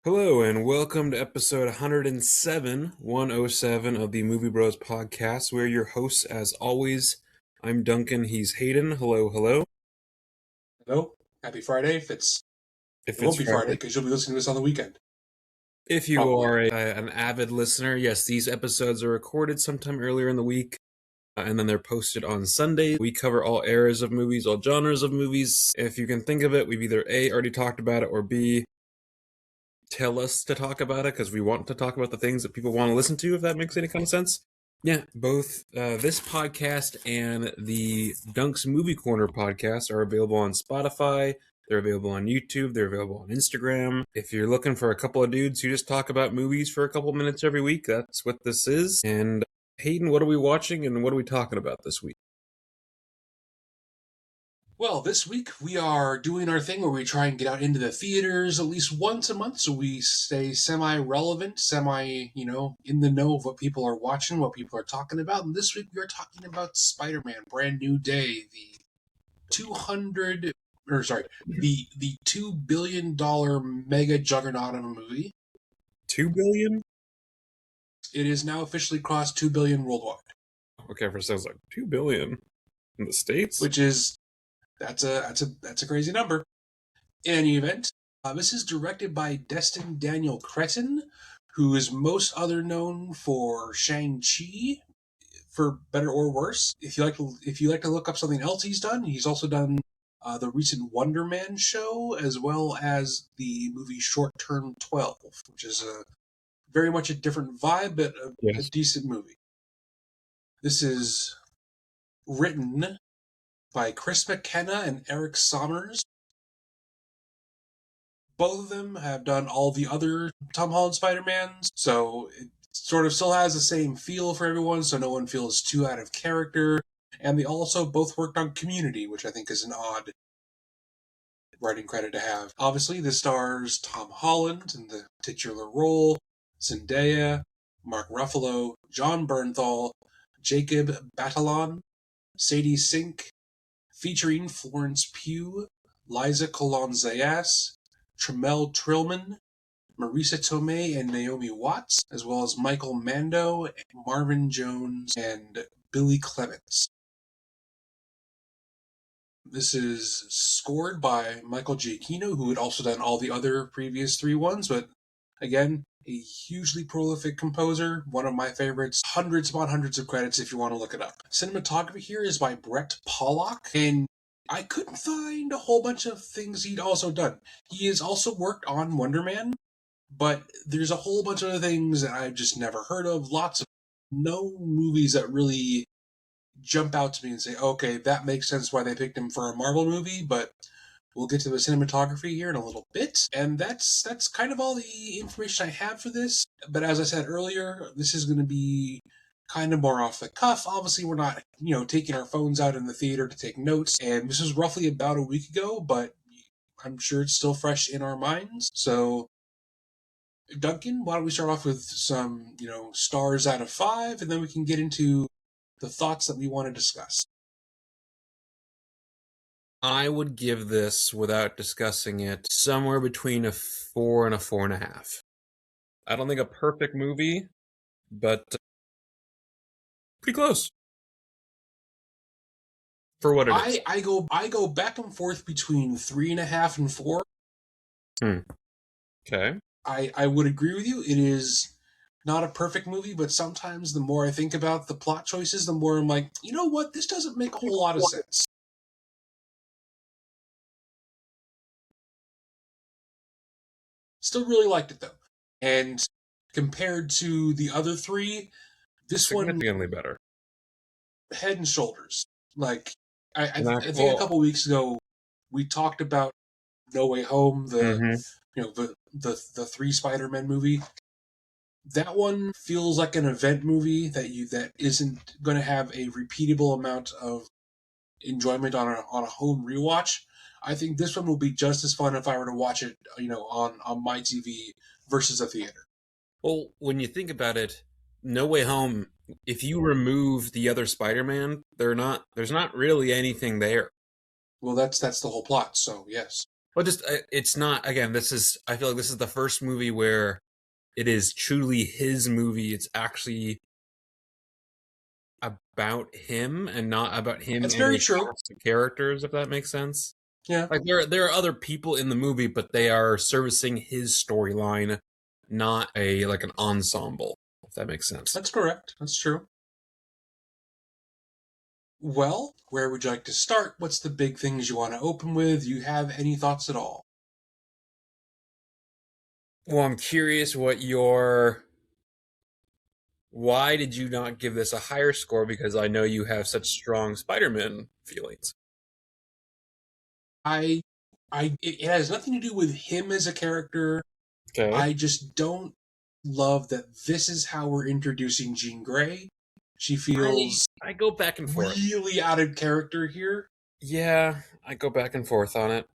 Hello and welcome to episode 107 of the Movie Bros podcast. We're your hosts as always. I'm Duncan, he's Hayden. Hello, hello. Hello, happy Friday. It won't be Friday because you'll be listening to this on the weekend. If you are an avid listener, yes, these episodes are recorded sometime earlier in the week and then they're posted on Sunday. We cover all eras of movies, all genres of movies. If you can think of it, we've either A, already talked about it, or B, tell us to talk about it because we want to talk about the things that people want to listen to, if that makes any kind of sense. Yeah, both this podcast and the Dunk's Movie Corner podcast are available on Spotify. They're available on YouTube. They're available on Instagram. If you're looking for a couple of dudes who just talk about movies for a couple minutes every week, that's what this is. And Hayden, what are we watching and what are we talking about this week? Well, this week we are doing our thing where we try and get out into the theaters at least once a month so we stay semi-relevant, in the know of what people are watching, what people are talking about. And this week we are talking about Spider-Man Brand New Day, the $2 billion mega juggernaut of a movie. $2 billion? It is now officially crossed $2 billion worldwide. Okay, for a second, I was like, $2 billion in the States? Which is... That's a crazy number. In any event, this is directed by Destin Daniel Cretton, who is most other known for Shang-Chi, for better or worse. If you like to look up something else he's done, he's also done the recent Wonder Man show, as well as the movie Short Term 12, which is very much a different vibe, but a decent movie. This is written by Chris McKenna and Eric Sommers. Both of them have done all the other Tom Holland Spider-Mans, so it sort of still has the same feel for everyone, so no one feels too out of character. And they also both worked on Community, which I think is an odd writing credit to have. Obviously, this stars Tom Holland in the titular role, Zendaya, Mark Ruffalo, John Bernthal, Jacob Batalon, Sadie Sink, featuring Florence Pugh, Liza Colon-Zayas, Tremel Trillman, Marisa Tomei, and Naomi Watts, as well as Michael Mando, Marvin Jones, and Billy Clements. This is scored by Michael Giacchino, who had also done all the other previous three ones, but again, a hugely prolific composer, one of my favorites. Hundreds upon hundreds of credits if you want to look it up. Cinematography here is by Brett Pollock, and I couldn't find a whole bunch of things he'd also done. He has also worked on Wonder Man, but there's a whole bunch of other things that I've just never heard of. No movies that really jump out to me and say, okay, that makes sense why they picked him for a Marvel movie, but we'll get to the cinematography here in a little bit. And that's kind of all the information I have for this. But as I said earlier, this is going to be kind of more off the cuff. Obviously, we're not, taking our phones out in the theater to take notes. And this was roughly about a week ago, but I'm sure it's still fresh in our minds. So, Duncan, why don't we start off with some, stars out of 5, and then we can get into the thoughts that we want to discuss. I would give this, without discussing it, somewhere between a 4 and a 4.5. I don't think a perfect movie, but pretty close for what it is. I go back and forth between 3.5 and 4. Okay. I would agree with you. It is not a perfect movie, but sometimes the more I think about the plot choices, the more I'm like, you know what? This doesn't make a whole lot of sense. Still really liked it, though. And compared to the other three, this one... significantly better. Head and shoulders. Like, I think a couple weeks ago, we talked about No Way Home, the 3 Spider-Man movie. That one feels like an event movie that isn't going to have a repeatable amount of enjoyment on a home rewatch. I think this one will be just as fun if I were to watch it, on my TV versus a theater. Well, when you think about it, No Way Home if you remove the other Spider-Man, there's not really anything there. Well, that's the whole plot. So yes. But just it's not again. This is I feel like this is the first movie where it is truly his movie. It's actually about him and not about him That's and very a true. cast of characters. If that makes sense. Yeah, Like there are other people in the movie, but they are servicing his storyline, not a like an ensemble. If that makes sense. that's correct. That's true. Well, where would you like to start? What's the big things you want to open with? Do you have any thoughts at all? Well, I'm curious what your why did you not give this a higher score? Because I know you have such strong Spider-Man feelings. I, it has nothing to do with him as a character. Okay. I just don't love that this is how we're introducing Jean Grey. She feels I go back and forth. really out of character here. Yeah, I go back and forth on it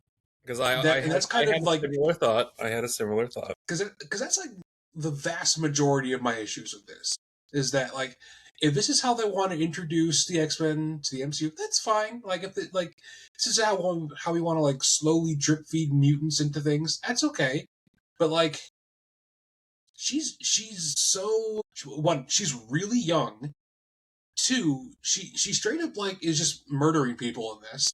because And that's kind I of had a like similar thought. I had a similar thought. because that's like the vast majority of my issues with this is that like if this is how they want to introduce the X-Men to the MCU, that's fine. Like if it, like this is how we want to like slowly drip feed mutants into things, that's okay. But like she's so one, she's really young. Two, she straight up like is just murdering people in this.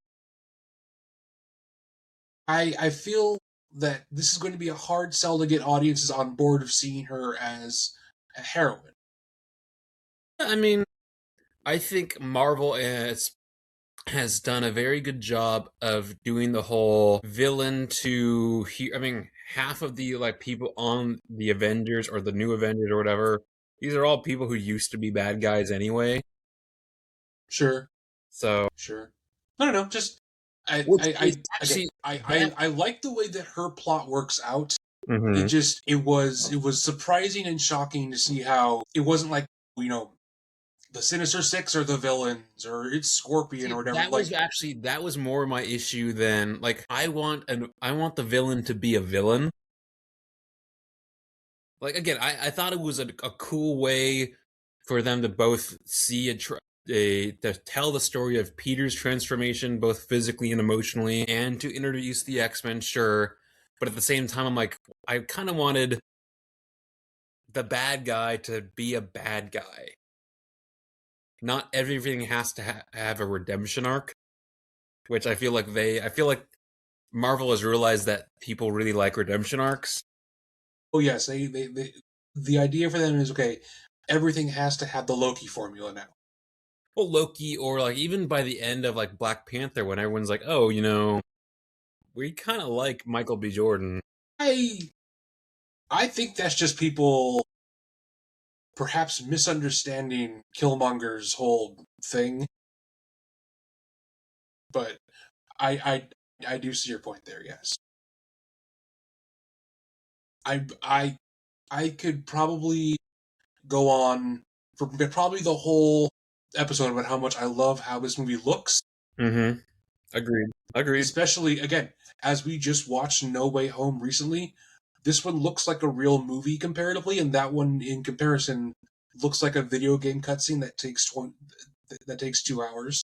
I feel that this is going to be a hard sell to get audiences on board of seeing her as a heroine. I mean, I think Marvel has done a very good job of doing the whole villain to I mean, half of the like people on the Avengers or the new Avengers or whatever, these are all people who used to be bad guys anyway. Sure, So, sure. No, no, no. Just which is actually that. I like the way that her plot works out. Mhm. It was surprising and shocking to see how it wasn't like you know the Sinister Six are the villains or it's Scorpion See, or whatever. that was actually that was more my issue than like I want the villain to be a villain. Like again, I thought it was a cool way for them to both see to tell the story of Peter's transformation, both physically and emotionally, and to introduce the X-Men, sure. But at the same time, I'm like, I kind of wanted the bad guy to be a bad guy. Not everything has to have a redemption arc, which I feel like Marvel has realized that people really like redemption arcs. Oh yes, they the idea for them is okay. Everything has to have the Loki formula now. Well, Loki, or like even by the end of like Black Panther, when everyone's like, oh, you know, we kind of like Michael B. Jordan. I I think that's just people perhaps misunderstanding Killmonger's whole thing, but I do see your point there. Yes, I I could probably go on for probably the whole episode about how much I love how this movie looks, Mm-hmm. Agreed. Agreed. especially again as we just watched No Way Home recently. This one looks like a real movie comparatively, and that one in comparison looks like a video game cutscene that takes 2 hours.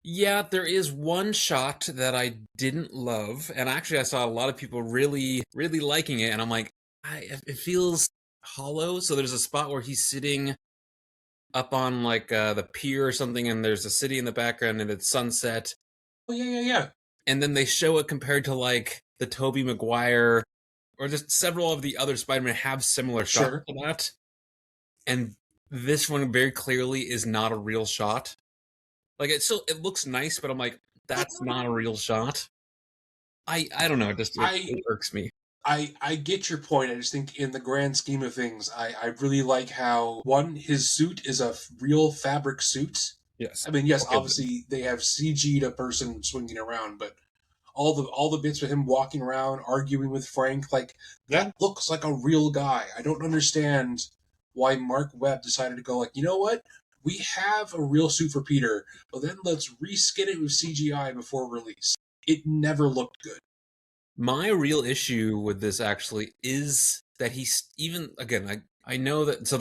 Yeah, there is one shot that I didn't love, and actually I saw a lot of people really liking it, and I'm like, it feels hollow. So there's a spot where he's sitting up on like the pier or something, and there's a city in the background, and it's sunset, Oh yeah, yeah, yeah. and then they show it compared to like the Tobey Maguire or just several of the other Spider-Man have similar shots Sure. to that, and this one very clearly is not a real shot. Like it looks nice, but I'm like, that's not a real shot. I don't know. I It irks me. I get your point. I just think in the grand scheme of things, I really like how one his suit is a real fabric suit. Yes. I mean, yes, Okay. obviously they have CG'd a person swinging around, but all the bits with him walking around arguing with Frank, like Yeah. that looks like a real guy. I don't understand why Mark Webb decided to go like, you know what? We have a real suit for Peter, but then let's reskin it with CGI before release. It never looked good. My real issue with this actually is that he's even again. I know that so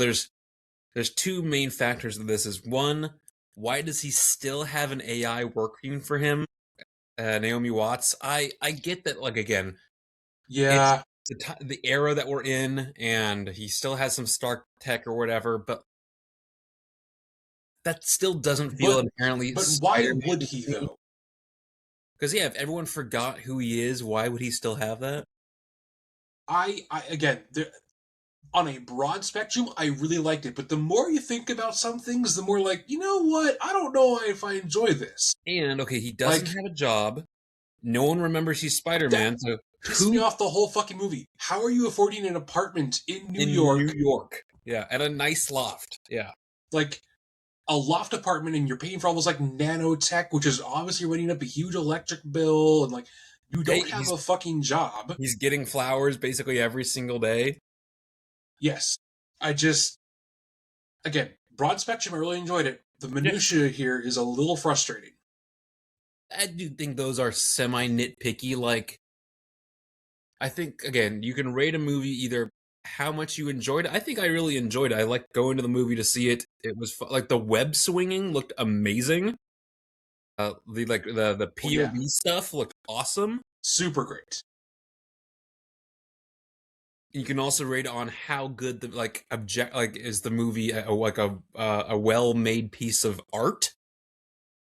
there's two main factors of this. Is one, why does he still have an AI working for him? Naomi Watts. I get that. Like again, it's Yeah, the era that we're in, and he still has some Stark tech or whatever, but that still doesn't feel but inherently why Spider-Man would to he me. though? Because yeah, if everyone forgot who he is, why would he still have that? I again, on a broad spectrum, I really liked it. But the more you think about some things, the more like, you know what? I don't know if I enjoy this. And okay, he doesn't Like have a job. No one remembers he's that Spider-Man. So pissed me who off the whole fucking movie. How are you affording an apartment in New in New York, York? Yeah, at a nice loft. Yeah. like a loft apartment, and you're paying for all this like nanotech, which is obviously running up a huge electric bill, and like you Hey, don't have a fucking job. he's getting flowers basically every single day. Yes, I just again broad spectrum. I really enjoyed it. The Yeah. minutia here is a little frustrating. I do think those are semi nitpicky. Like, I think again, you can rate a movie either how much you enjoyed it. I think I really enjoyed it. I liked going to the movie to see it. It was like the web swinging looked amazing. The Oh yeah, POV stuff looked awesome. super great. You can also rate on how good the like is the movie a well made piece of art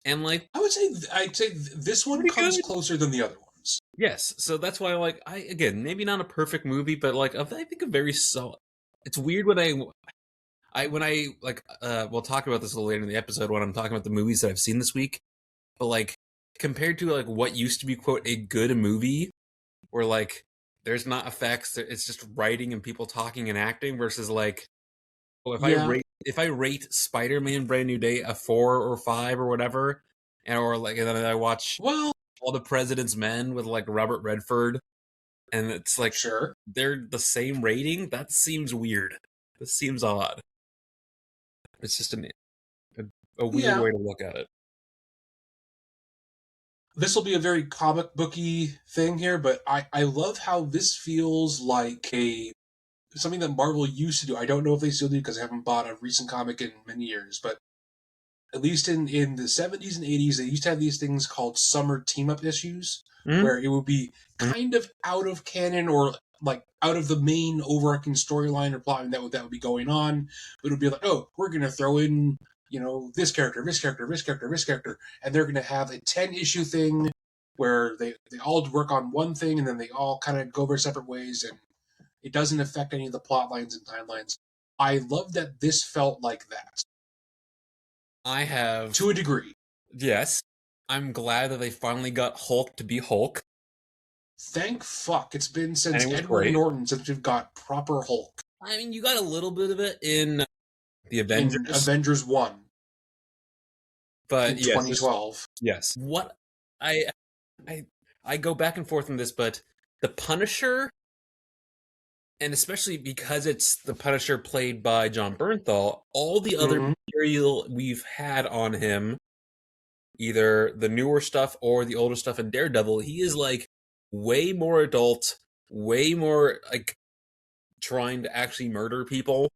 and like I'd say this one pretty comes good. closer than the other ones. Yes, so that's why like I again maybe not a perfect movie, but like I think a very solid. It's weird when I like we'll talk about this a little later in the episode when I'm talking about the movies that I've seen this week. But like compared to like what used to be quote a good movie, where like there's not effects, it's just writing and people talking and acting versus like well, Yeah, if I rate Spider-Man Brand New Day a 4 or 5 or whatever, and then I watch well, All the President's Men with like Robert Redford, and it's like sure. they're the same rating. That seems weird. This seems odd. It's just a, a weird Yeah, way to look at it. this will be a very comic booky thing here, but I love how this feels like a something that Marvel used to do. I don't know if they still do because I haven't bought a recent comic in many years, but at least in the 70s and 80s, they used to have these things called summer team up issues Mm-hmm. where it would be kind of out of canon or like out of the main overarching storyline or plot that would be going on. It would be like, oh, we're going to throw in, this character, this character, this character, this character, and they're going to have a 10-issue thing where they all work on one thing and then they all kind of go their separate ways and it doesn't affect any of the plot lines and timelines. I love that this felt like that I have to a degree. yes. I'm glad that they finally got Hulk to be Hulk, Thank fuck it's been and since it was Edward great. Norton since we've got proper Hulk I mean, you got a little bit of it in the in Avengers, Avengers 1 but in yes, this 2012. yes. What I I I go back and forth on this, but the Punisher, and especially because it's the Punisher played by John Bernthal, all the other Mm-hmm. material we've had on him, either the newer stuff or the older stuff in Daredevil, he is like way more adult, way more like trying to actually murder people.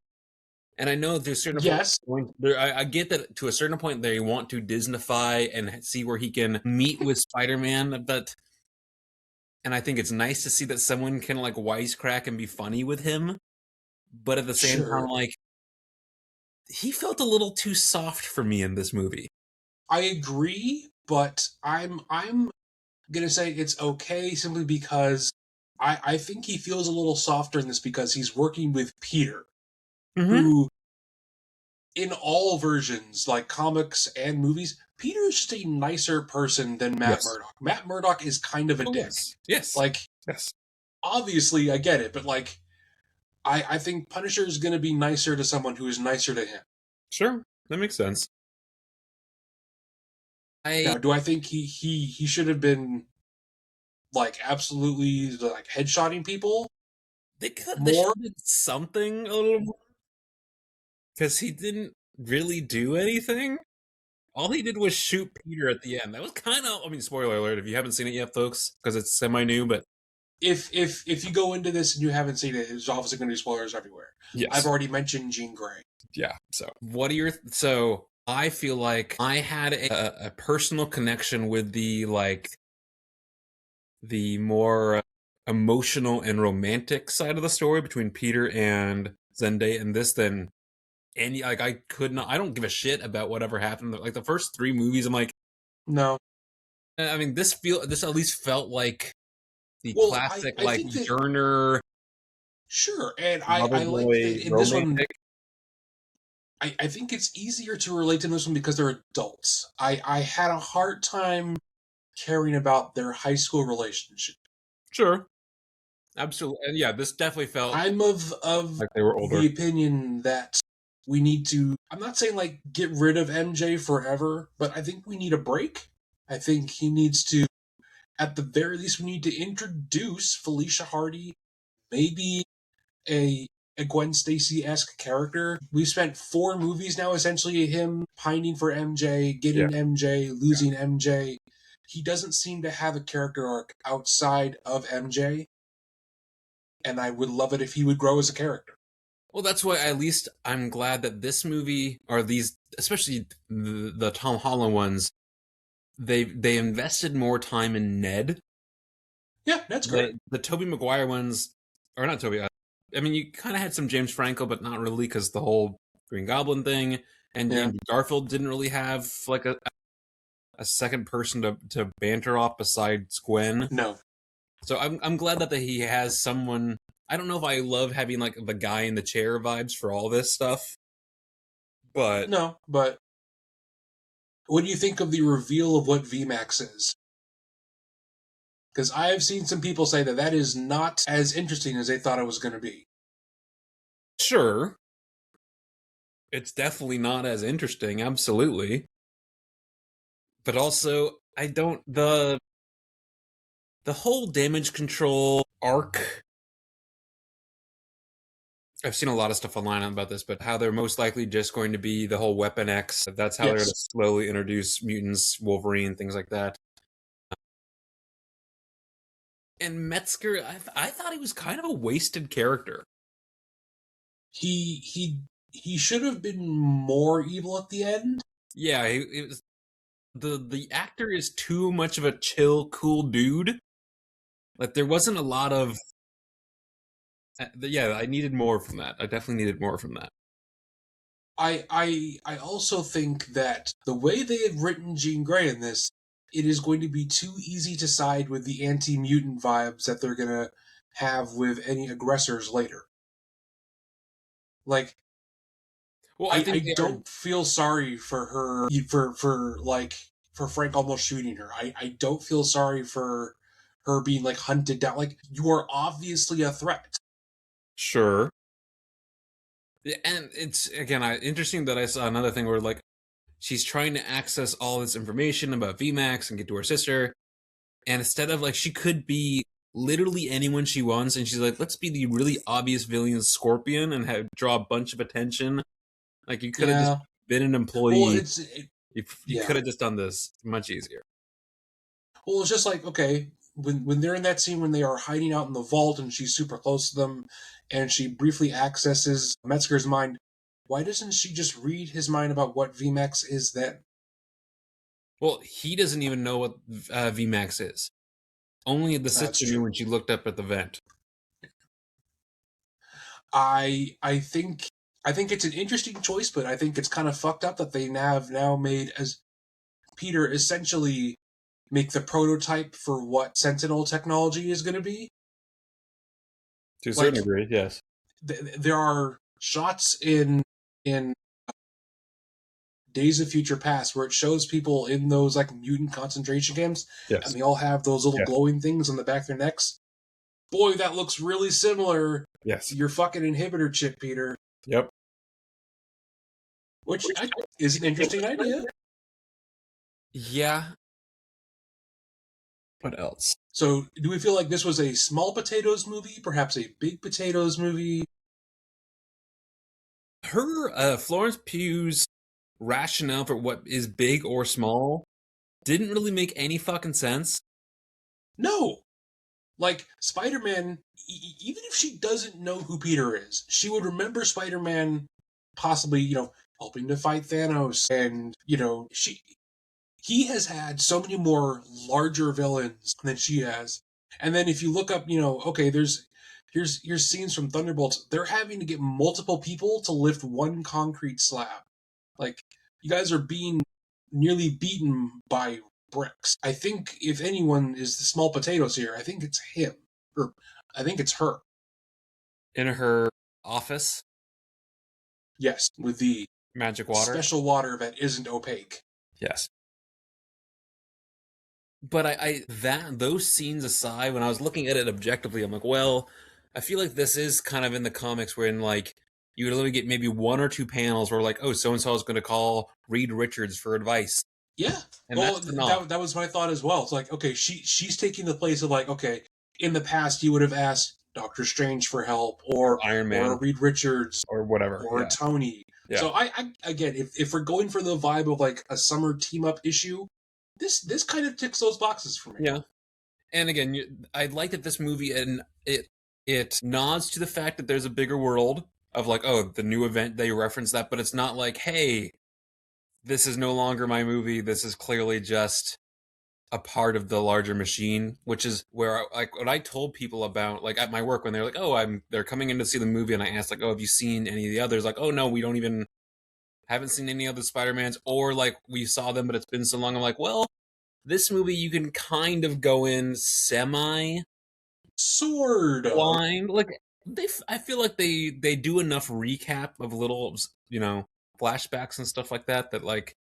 And I know to a certain Yes, point, I get that to a certain point they want to Disneyfy and see where he can meet with Spider-Man, but and I think it's nice to see that someone can like wisecrack and be funny with him, but at the same time, sure. like he felt a little too soft for me in this movie. I agree, but I'm gonna say it's okay simply because I think he feels a little softer in this because he's working with Peter, Mm-hmm. who in all versions, like comics and movies, Peter is just a nicer person than Matt Yes. Murdock. Matt Murdock is kind of a Oh dick. yes. Yes. Like, Yes. obviously, I get it, but like, I think Punisher is going to be nicer to someone who is nicer to him. Sure. That makes sense. I Now, do I think he should have been like absolutely like headshotting people they should more? have did something a little more because he didn't really do anything. All he did was shoot Peter at the end. That was kind of, I mean, spoiler alert if you haven't seen it yet, folks, because it's semi new, but If you go into this and you haven't seen it, there's obviously going to be spoilers everywhere. I've yes. already mentioned Jean Grey. Yeah. So, what are your so? I feel like I had a personal connection with the more emotional and romantic side of the story between Peter and Zendaya in this than any like I could not I don't give a shit about whatever happened. Like the first three movies, I'm like, No. I mean, this at least felt like the Well, classic I like think that yearner sure, and lover I like boy that in this one. romantic. I think it's easier to relate to this one because they're adults. I had a hard time caring about their high school relationship. Sure, absolutely, and yeah, this definitely felt I'm of like they were older. the opinion that we need to. I'm not saying like get rid of MJ forever, but I think we need a break. I think he needs to, at the very least, we need to introduce Felicia Hardy, maybe a a Gwen Stacy esque character. We spent 4 movies now, essentially him pining for MJ, Yeah. getting MJ, losing MJ. He doesn't seem to have a character arc outside of MJ, and I would love it if he would grow as a character. Well, that's why at least I'm glad that this movie or these, especially the Tom Holland ones, they invested more time in Ned. Yeah, that's great. The Tobey Maguire ones, or not Tobey. I mean, you kind of had some James Franco, but not really because the whole Green Goblin thing, and Yeah. Andrew Garfield didn't really have like a second person to banter off besides Gwen. No. So I'm glad that he has someone. I don't know if I love having like the guy in the chair vibes for all this stuff, but No, but what do you think of the reveal of what VMAX is? Because I have seen some people say that that is not as interesting as they thought it was going to be. sure, it's definitely not as interesting, absolutely. But also, I don't the whole damage control arc. I've seen a lot of stuff online about this, but how they're most likely just going to be the whole Weapon X. That's how they're going Yes. to slowly introduce mutants, Wolverine, things like that. And Metzger, I thought he was kind of a wasted character. He should have been more evil at the end. Yeah, it was the actor is too much of a chill, cool dude. Like there wasn't a lot of yeah. I needed more from that. I definitely needed more from that. I also think that the way they have written Jean Grey in this, it is going to be too easy to side with the anti-mutant vibes that they're gonna have with any aggressors later. Like Well, I think I they are don't feel sorry for her for like for Frank almost shooting her. I don't feel sorry for her being like hunted down. Like you are obviously a threat. sure. Yeah, and it's again interesting that I saw another thing where like she's trying to access all this information about VMAX and get to her sister, and instead of like she could be literally anyone she wants, and she's like, let's be the really obvious villain Scorpion and draw a bunch of attention. Like you could have just Yeah. been an Well, employee. You yeah. could have just done this much easier. Well, it's just like okay, when they're in that scene when they are hiding out in the vault and she's super close to them, and she briefly accesses Metzger's mind. Why doesn't she just read his mind about what VMAX is then? Well, he doesn't even know what VMAX is. Only the That's sister knew true. when she looked up at the vent. I think it's an interesting choice, but I think it's kind of fucked up that they have now made as Peter essentially make the prototype for what Sentinel technology is going to be. To a certain Like degree, yes. there are shots in Days of Future Past where it shows people in those like mutant concentration camps, and Yes. they all have those little Yeah. glowing things on the back of their necks. Boy, that looks really similar Yes. to your fucking inhibitor chip, Peter. Yep. Which is an interesting idea. Yeah. What else? So, do we feel like this was a small potatoes movie, perhaps a big potatoes movie? Her Florence Pugh's rationale for what is big or small didn't really make any fucking sense. No. Like Spider-Man, even if she doesn't know who Peter is, she would remember Spider-Man possibly, helping to fight Thanos. And, he has had so many more larger villains than she has. And then if you look up, okay, here's scenes from Thunderbolts. They're having to get multiple people to lift one concrete slab. Like, you guys are being nearly beaten by bricks. I think if anyone is the small potatoes here, I think it's him. Or I think it's her. In her office? Yes, with the magic water. Special water that isn't opaque. Yes. But those scenes aside, when I was looking at it objectively, I'm like, well, I feel like this is kind of in the comics where you would literally get maybe one or two panels where like, oh, so and so is going to call Reed Richards for advice. Yeah. And well, that was my thought as well. It's like, okay, she's taking the place of like, okay, in the past you would have asked Doctor Strange for help, or Iron Man, or Reed Richards, or whatever, or Tony. Yeah. So I again, if we're going for the vibe of like a summer team up issue, this kind of ticks those boxes for me. Yeah. And again, I like that this movie, and it nods to the fact that there's a bigger world of like, oh, the new event, they reference that, but it's not like, hey, this is no longer my movie. This is clearly just a part of the larger machine, which is where like what I told people about, like at my work, when they're like, oh, they're coming in to see the movie, and I asked like, oh, have you seen any of the others? Like, oh no, we haven't seen any other Spider-Mans, or like we saw them, but it's been so long. I'm like, well, this movie you can kind of go in semi sword blind. Like I feel like they do enough recap of little flashbacks and stuff like that like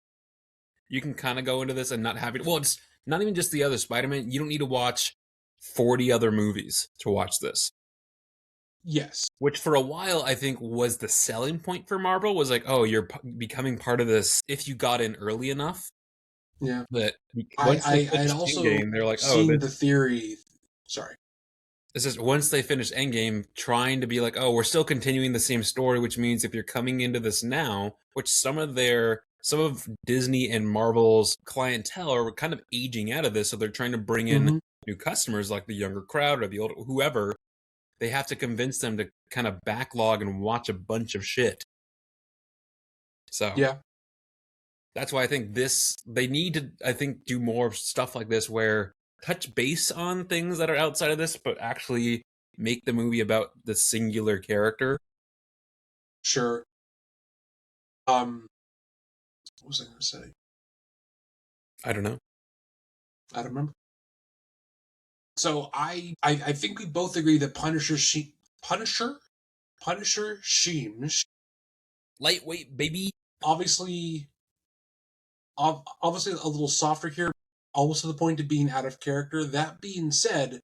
you can kind of go into this and not have it. Well, it's not even just the other Spider-Man. You don't need to watch 40 other movies to watch this. Yes. Which for a while I think was the selling point for Marvel, was like, oh, you're becoming part of this if you got in early enough. Yeah. But I'd also Endgame, they're like, seen the theory. Sorry. It's just once they finish Endgame, trying to be like, oh, we're still continuing the same story, which means if you're coming into this now, which some of Disney and Marvel's clientele are kind of aging out of this, so they're trying to bring in new customers like the younger crowd or the older, whoever. They have to convince them to kind of backlog and watch a bunch of shit. So yeah, that's why I think they need to, do more stuff like this where touch base on things that are outside of this, but actually make the movie about the singular character. Sure. What was I going to say? I don't know. I don't remember. So I think we both agree that Punisher Sheems, lightweight baby, obviously a little softer here, almost to the point of being out of character. That being said,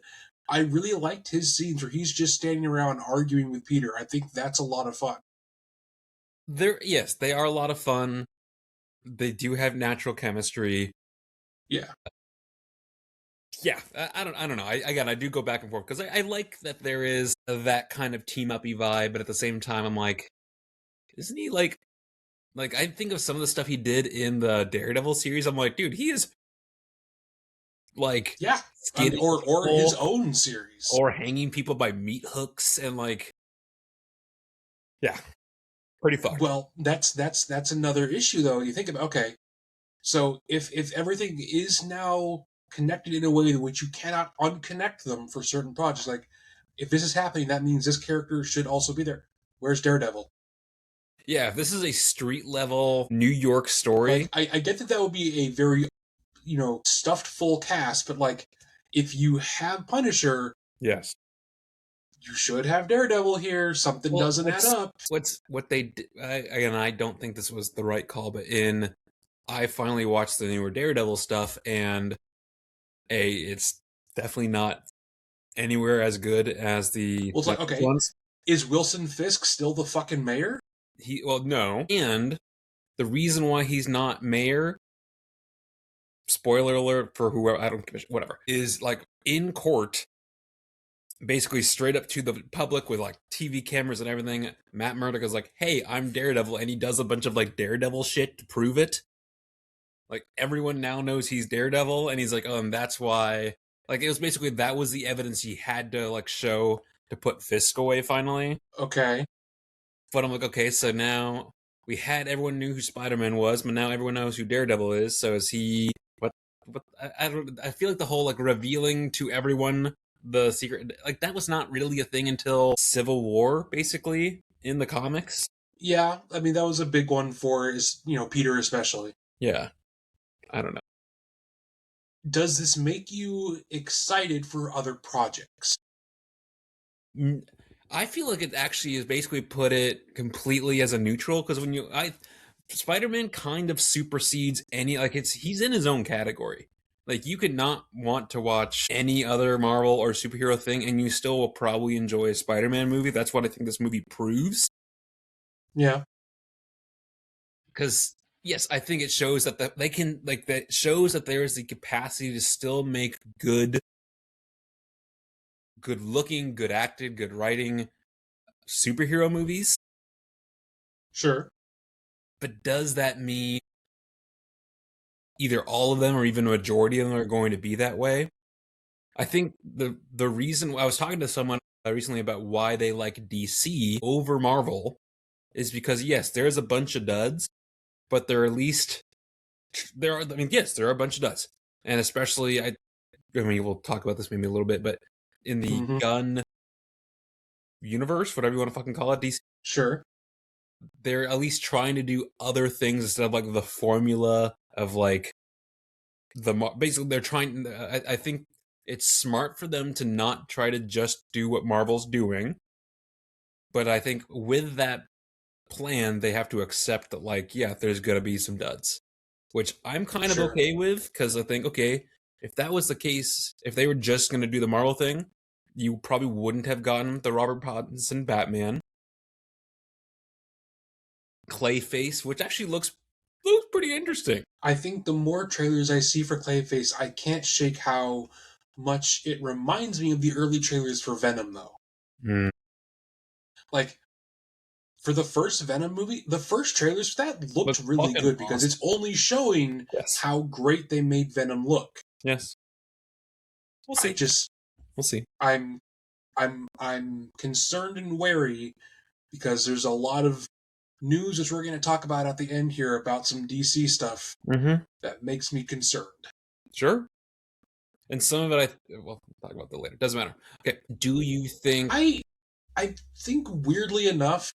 I really liked his scenes where he's just standing around arguing with Peter. I think that's a lot of fun. Yes, they are a lot of fun. They do have natural chemistry. Yeah. Yeah, I don't know. I do go back and forth because I like that there is that kind of team-uppy vibe, but at the same time, I'm like, isn't he like I think of some of the stuff he did in the Daredevil series. I'm like, dude, he is like, yeah, or his own series, or hanging people by meat hooks and like, yeah, pretty fucked. Well, that's another issue though. You think about, okay, so if everything is now connected in a way in which you cannot unconnect them for certain projects, like if this is happening, that means this character should also be there. Where's Daredevil? Yeah, if this is a street level New York story, like, I get that would be a very stuffed full cast, but like if you have Punisher, yes, you should have Daredevil here. Something doesn't add up. What they did, again, I don't think this was the right call, but I finally watched the newer Daredevil stuff, and it's definitely not anywhere as good as the. Well, it's like, okay, ones. Is Wilson Fisk still the fucking mayor? No, and the reason why he's not mayor, spoiler alert for whoever, I don't give a shit, whatever, is like in court, basically straight up to the public with like TV cameras and everything. Matt Murdock is like, hey, I'm Daredevil, and he does a bunch of like Daredevil shit to prove it. Like everyone now knows he's Daredevil, and he's like, oh, and that's why. Like it was basically that was the evidence he had to like show to put Fisk away finally. Okay. But I'm like, okay, so now everyone knew who Spider-Man was, but now everyone knows who Daredevil is. So is he what I don't I feel like the whole like revealing to everyone the secret, like that was not really a thing until Civil War, basically, in the comics. Yeah, I mean that was a big one for Peter especially. Yeah, I don't know. Does this make you excited for other projects? I feel like it actually is basically put it completely as a neutral, because when you I Spider-Man kind of supersedes any, like he's in his own category. Like you could not want to watch any other Marvel or superhero thing and you still will probably enjoy a Spider-Man movie. That's what I think this movie proves. Yeah, Cuz yes, I think it shows that they can, like, that shows that there is the capacity to still make good looking, good acted, good writing superhero movies. sure. But does that mean either all of them or even a majority of them are going to be that way? I think the reason I was talking to someone recently about why they like DC over Marvel is because yes, there's a bunch of duds, but there are at least there are. I mean, yes, there are a bunch of duds, and especially I mean, we'll talk about this maybe a little bit, but in the Mm-hmm. gun universe, whatever you want to fucking call it, DC, Sure. they're at least trying to do other things instead of like the formula of like basically they're trying. I think it's smart for them to not try to just do what Marvel's doing, but I think with that plan, they have to accept that, like, yeah, there's gonna be some duds, which I'm kind of Sure. okay with because I think, okay, if that was the case, if they were just gonna do the Marvel thing, you probably wouldn't have gotten the Robert Pattinson Batman, Clayface, which actually looks pretty interesting. I think the more trailers I see for Clayface, I can't shake how much it reminds me of the early trailers for Venom, though. Mm. Like, for the first Venom movie, the first trailers for that looked Looks really fucking good because awesome. it's only showing Yes, how great they made Venom look. yes, we'll I see, just, we'll see. I'm, I'm concerned and wary because there's a lot of news which we're going to talk about at the end here about some DC stuff Mm-hmm. that makes me concerned. Sure. And some of it, we'll talk about that later. Doesn't matter. Okay. Do you think I I think weirdly enough,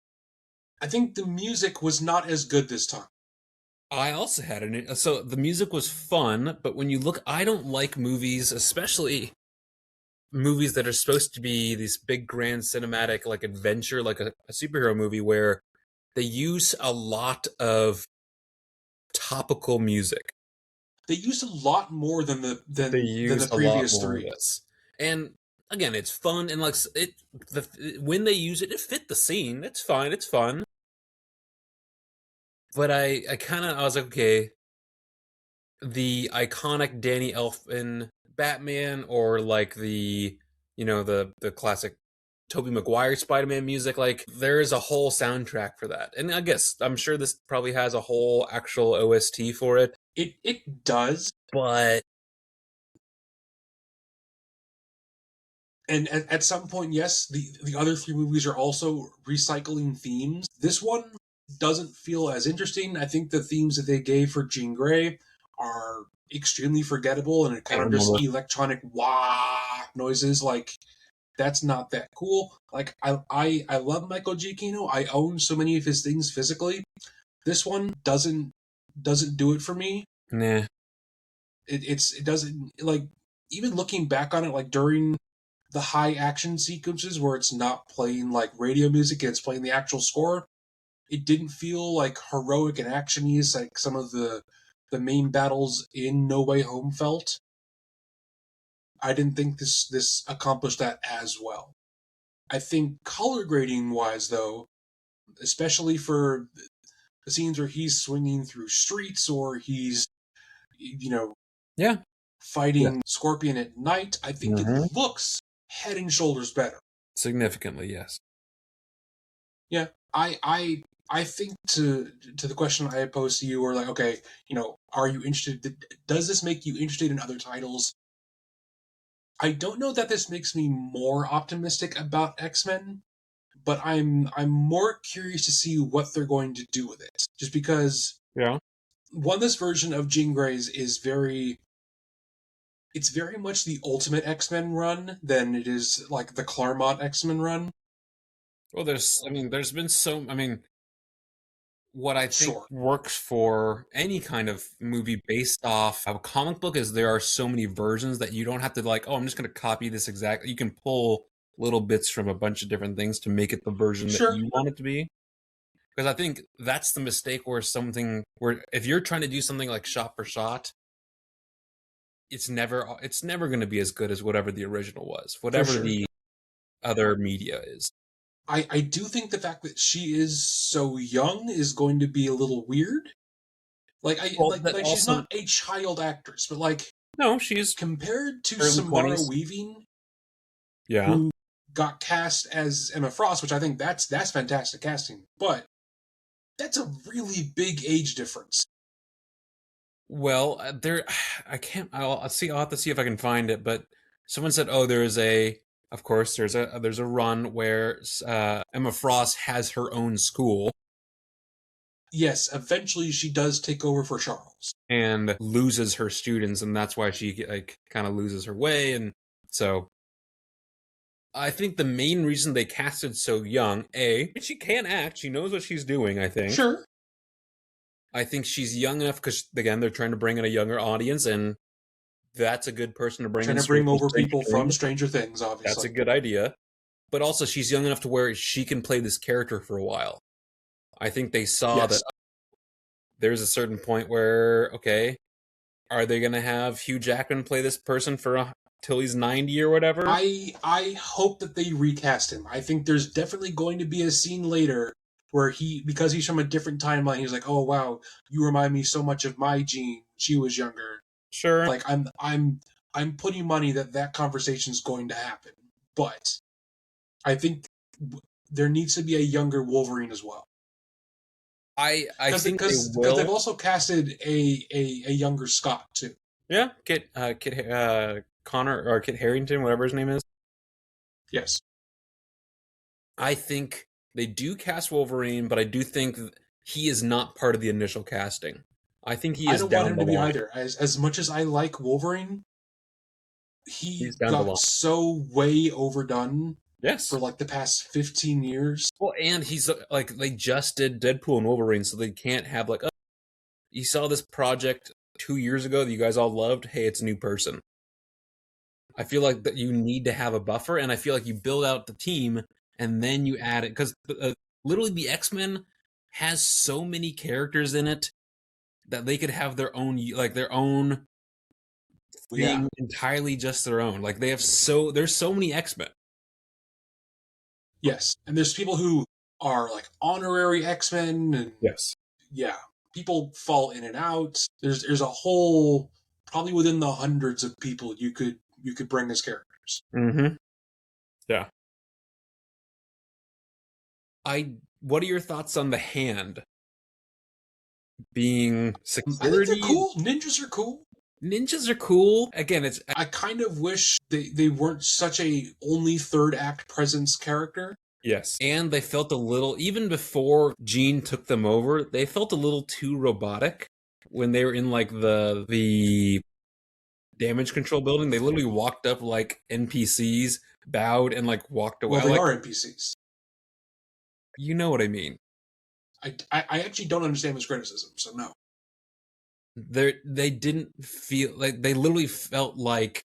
I think the music was not as good this time. I also had an so the music was fun, but when you look, I don't like movies, especially movies that are supposed to be these big grand cinematic like adventure, like a superhero movie where they use a lot of topical music. They used a lot more than They than the use a lot previous more of three. this. And again, it's fun and like when they use it, it fit the scene. It's fine, it's fun. But I kind of I was like, okay, the iconic Danny Elfman Batman or like the classic Tobey Maguire Spider-Man music, like there is a whole soundtrack for that. And I guess I'm sure this probably has a whole actual OST for it, It does, but and at some point, yes, the other three movies are also recycling themes. This one doesn't feel as interesting. I think the themes that they gave for Jean Grey are extremely forgettable and it I kind of just remember. electronic wah noises. Like that's not that cool. Like I love Michael Giacchino. I own so many of his things physically. This one doesn't do it for me. Nah. It doesn't like even looking back on it like during the high action sequences where it's not playing like radio music, it's playing the actual score. It didn't feel like heroic and actiony as like some of the main battles in No Way Home felt. I didn't think this accomplished that as well. I think color grading wise though, especially for the scenes where he's swinging through streets or he's you know Yeah. Yeah. fighting Scorpion at night, I think it Hmm. looks head and shoulders better. Significantly, yes. Yeah, I think to the question I posed to you, or like, okay, are you interested? Does this make you interested in other titles? I don't know that this makes me more optimistic about X Men, but I'm more curious to see what they're going to do with it. Just because Yeah. this version of Jean Grey's is it's very much the Ultimate X-Men run than it is like the Claremont X-Men run. Well, there's been what I think Sure. works for any kind of movie based off of a comic book is there are so many versions that you don't have to like, oh, I'm just going to copy this exactly. You can pull little bits from a bunch of different things to make it the version that Sure. you want it to be. Because I think that's the mistake where if you're trying to do something like shot for shot, it's never going to be as good as whatever the original was, For whatever sure. the other media is. I do think the fact that she is so young is going to be a little weird. Like I Well, like that like she's also not a child actress, but like no, she's compared to early Samara 20s. Weaving, Yeah. who got cast as Emma Frost, which I think that's fantastic casting, but that's a really big age difference. Well, there, I can't. I'll see. I'll have to see if I can find it. But someone said, "Oh, there's a. Of course, there's a run where Emma Frost has her own school Yes, eventually she does take over for Charles. and loses her students, and that's why she like kind of loses her way. And so, I think the main reason they casted so young, she can act. She knows what she's doing. Sure. I think she's young enough because again, they're trying to bring in a younger audience, and that's a good person to bring in Trying to straight bring from over Stranger people from Things. Stranger Things, That's a obviously. good idea. But also, she's young enough to where she can play this character for a while. I think they saw Yes. that there's a certain point where, okay, are they going to have Hugh Jackman play this person till he's 90 or whatever? I hope that they recast him. I think there's definitely going to be a scene later where because he's from a different timeline, he's like, "Oh wow, you remind me so much of my Jean. She was younger." Sure. Like I'm putting money that that conversation is going to happen. But I think there needs to be a younger Wolverine as well. I think they Because they've will. also casted a younger Scott too. Yeah, Connor or Kit Harrington, whatever his name is. Yes. I think they do cast Wolverine, but I do think he is not part of the initial casting. I think he I is don't want down him the to be line. either. As much as I like Wolverine, He's he down the got line. so way overdone Yes. for like the past 15 years. Well, and he's like they just did Deadpool and Wolverine, so they can't have like, oh, you saw this project 2 years ago that you guys all loved. Hey, it's a new person. I feel like that you need to have a buffer, and I feel like you build out the team and then you add it because literally the X-Men has so many characters in it that they could have their own Yeah. thing entirely just their own. Like there's so many X-Men. Yes. And there's people who are like honorary X-Men and Yes. yeah, people fall in and out. There's a whole probably within the hundreds of people you could bring as characters. Mm-hmm. Yeah. What are your thoughts on the hand being I think they're security? cool. Ninjas are cool. Ninjas are cool. Again, it's I kind of wish they weren't such a only third act presence character. yes. And they felt a little even before Gene took them over, they felt a little too robotic when they were in like the damage control building. They literally walked up like NPCs, bowed and like walked away. Well, they Like are NPCs. you know what I mean. I actually don't understand this criticism, so no. They didn't feel like they literally felt like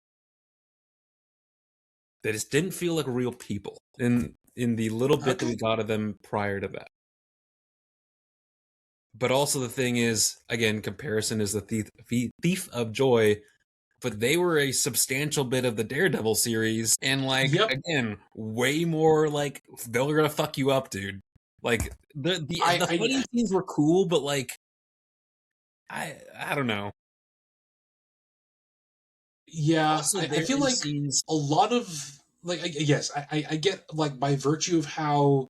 they just didn't feel like real people in the little bit that Okay. we got of them prior to that. But also the thing is, again, comparison is the thief of joy. But they were a substantial bit of the Daredevil series, and like Yep. again, way more like they're gonna fuck you up, dude. Like the fighting scenes were cool, but like I don't know. Yeah, Also, I there feel is like scenes. a lot of like yes, I get like by virtue of how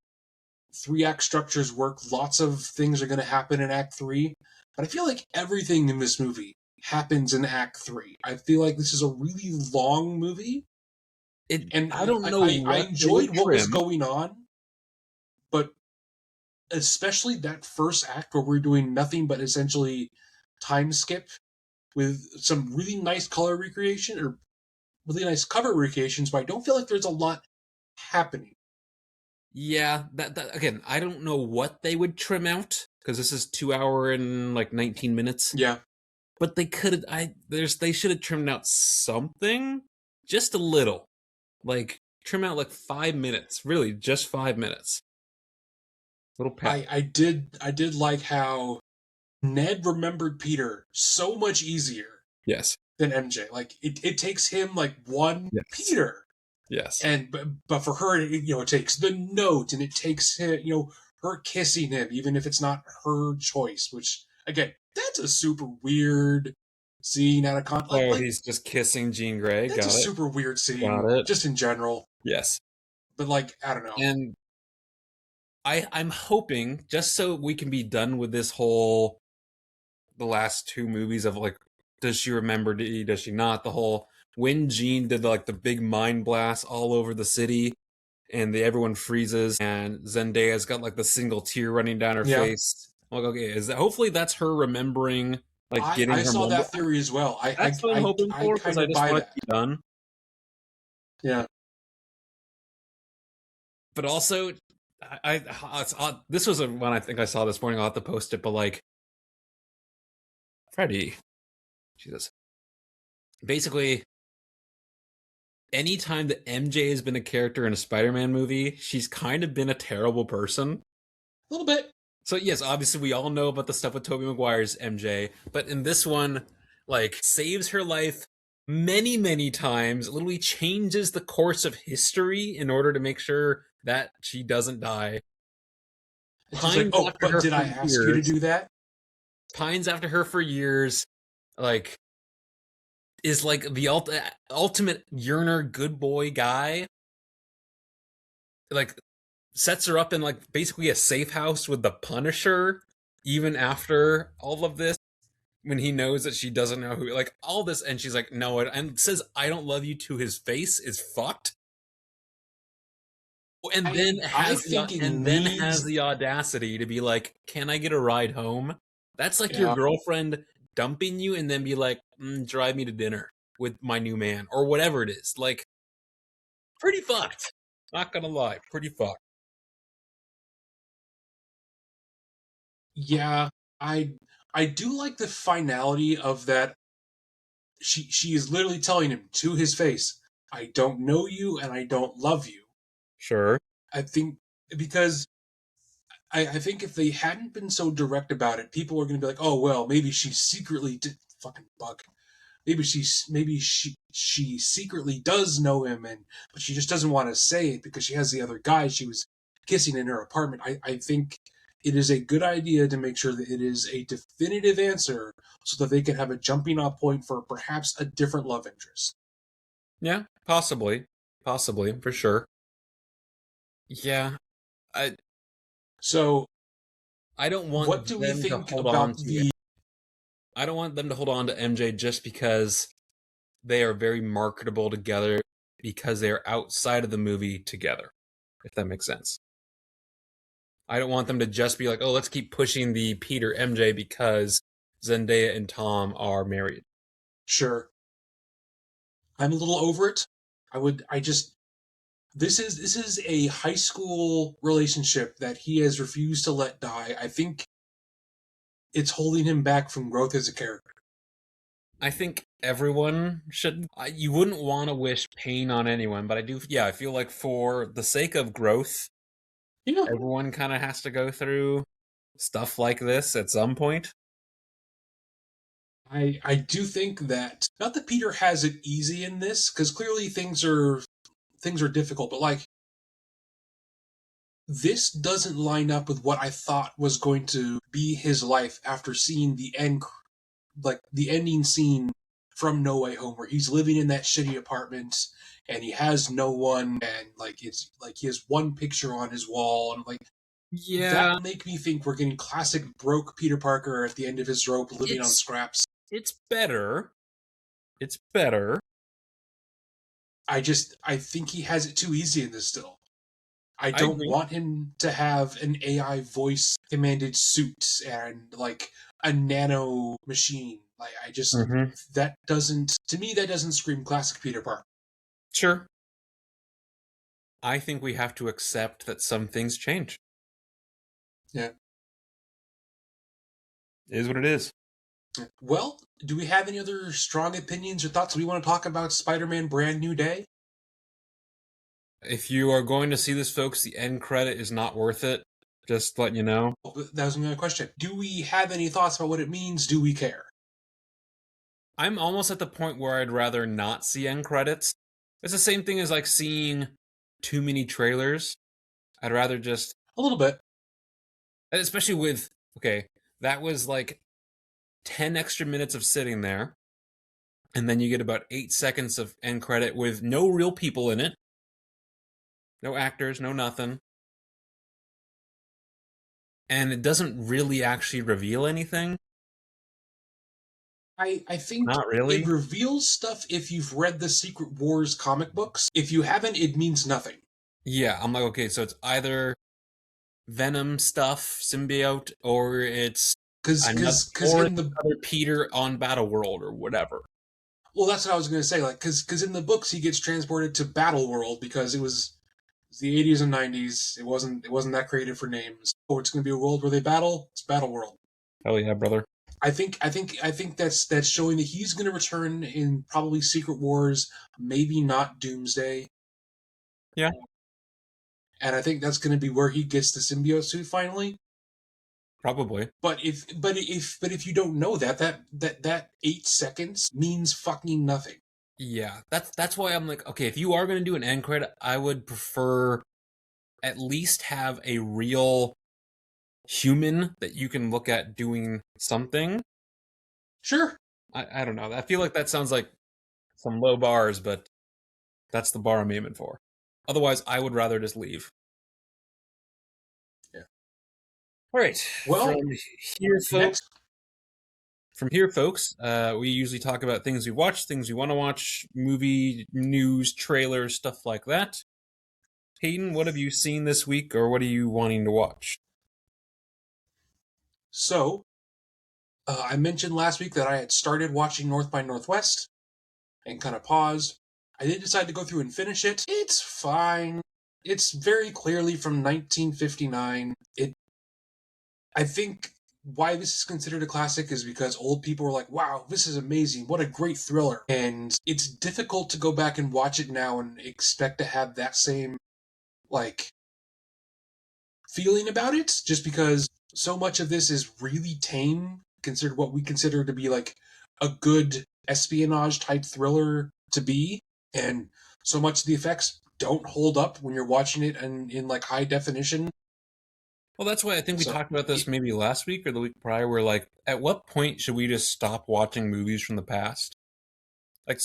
three act structures work, lots of things are going to happen in Act Three. But I feel like everything in this movie happens in Act Three. I feel like this is a really long movie, and I don't know I what they would enjoyed what was trim. going on. but especially that first act where we're doing nothing but essentially time skip with some really nice color recreation or really nice cover recreations, but I don't feel like there's a lot happening. Yeah, that again, I don't know what they would trim out because this is 2 hour and like 19 minutes. Yeah, But they could they should have trimmed out something just a little. Like trim out like 5 minutes, really, just 5 minutes. Little pat. I did like how Ned remembered Peter so much easier Yes. than MJ. Like it takes him like one Yes. Peter, Yes. and but for her, it takes the note and it takes him, her kissing him, even if it's not her choice. Which again, that's a super weird scene out of Oh, like he's just kissing Jean Grey. that's a Got it. super weird Got scene it. just in general. Yes. But like I don't know. And I'm hoping just so we can be done with this whole the last two movies of like does she remember does she not the whole when Jean did like the big mind blast all over the city and everyone freezes and Zendaya's got like the single tear running down her Yeah, face. I'm like, okay, is that hopefully that's her remembering, like getting I her saw moment. that theory as well. That's what I'm hoping I for because kind I of just buy want it to that. be done. Yeah. But also, this was one I think I saw this morning. I'll have to post it. But like, Freddy, Jesus, basically, anytime that MJ has been a character in a Spider-Man movie, she's kind of been a terrible person. A little bit. So yes, obviously we all know about the stuff with Tobey Maguire's MJ, but in this one, like saves her life many, many times, literally changes the course of history in order to make sure that she doesn't die. It's just like, Pines oh, after but her did for I ask you to years. do that? Pines after her for years. Like is like the ultimate yearner good boy guy. Like sets her up in like basically a safe house with the Punisher even after all of this when he knows that she doesn't know who like all this and she's like no and says I don't love you to his face is fucked I think it and then has needs. the audacity to be like can I get a ride home. That's like your Yeah, girlfriend dumping you and then be like drive me to dinner with my new man or whatever it is like pretty fucked, not gonna lie, pretty fucked. yeah. I I do like the finality of that. She is literally telling him to his face, "I don't know you and I don't love you." Sure. I think because I think if they hadn't been so direct about it, people were going to be like, "Oh well, maybe she secretly did." Fucking bug. Maybe she secretly does know him, and but she just doesn't want to say it because she has the other guy she was kissing in her apartment. I think it is a good idea to make sure that it is a definitive answer so that they can have a jumping off point for perhaps a different love interest. Yeah, possibly for sure. Yeah, I So I don't what want do we them to think hold on about to the I don't want them to hold on to MJ just because they are very marketable together because they are outside of the movie together, if that makes sense. I don't want them to just be like, "Oh, let's keep pushing the Peter MJ because Zendaya and Tom are married." sure. I'm a little over it. I just this is a high school relationship that he has refused to let die. I think it's holding him back from growth as a character. I think everyone should. You wouldn't want to wish pain on anyone, but I do. Yeah, I feel like for the sake of growth, Yeah. everyone kind of has to go through stuff like this at some point. I do think that not that Peter has it easy in this, because clearly things are difficult, but like this doesn't line up with what I thought was going to be his life after seeing the end, like the ending scene from No Way Home, where he's living in that shitty apartment and he has no one, and like it's like he has one picture on his wall, and like Yeah, that make me think we're getting classic broke Peter Parker at the end of his rope, living on it's scraps. it's better. It's better. I think he has it too easy in this still. I I don't agree. want him to have an AI voice commanded suit and like a nano machine. Like I just Mm-hmm. that doesn't to me that doesn't scream classic Peter Parker. Sure. I think we have to accept that some things change. Yeah. It is what it is. Well, do we have any other strong opinions or thoughts we want to talk about Spider-Man Brand New Day? If you are going to see this, folks, the end credit is not worth it. Just letting you know. Oh, that was another question. Do we have any thoughts about what it means? Do we care? I'm almost at the point where I'd rather not see end credits. It's the same thing as like seeing too many trailers. I'd rather just, A little bit. especially with, okay, that was like 10 extra minutes of sitting there, and then you get about 8 seconds of end credit with no real people in it, no actors, no nothing. And it doesn't really actually reveal anything. I think Not it really. reveals stuff if you've read the Secret Wars comic books. If you haven't, it means nothing. Yeah, I'm like, okay, so it's either Venom stuff, symbiote, or it's Cause or in it's the another Peter on Battle World or whatever. well, that's what I was gonna say. Like, cause in the books he gets transported to Battle World because it was the 80s and 90s. It wasn't that creative for names. Oh, it's gonna be a world where they battle. It's Battle World. Hell yeah, brother. I think that's showing that he's going to return in probably Secret Wars, maybe not Doomsday, Yeah, and I think that's going to be where he gets the symbiote suit finally. probably. But if you don't know that 8 seconds means fucking nothing. Yeah, that's why I'm like, okay, if you are going to do an end credit, I would prefer at least have a real human that you can look at doing something. Sure. I don't know. I feel like that sounds like some low bars, but that's the bar I'm aiming for. Otherwise, I would rather just leave. Yeah. All right, Well, here, folks. next. From here, folks, we usually talk about things we watch, things we want to watch, movie news, trailers, stuff like that. Hayden, what have you seen this week, or what are you wanting to watch? So, I mentioned last week that I had started watching North by Northwest and kind of paused. I did decide to go through and finish it. It's fine. It's very clearly from 1959. I think why this is considered a classic is because old people were like, wow, this is amazing. What a great thriller. And it's difficult to go back and watch it now and expect to have that same, like, feeling about it, just because so much of this is really tame, considered what we consider to be, like, a good espionage type thriller to be. And so much of the effects don't hold up when you're watching it in like, high definition. Well, that's why I think we So, talked about this maybe last week or the week prior. We're like, at what point should we just stop watching movies from the past? Like,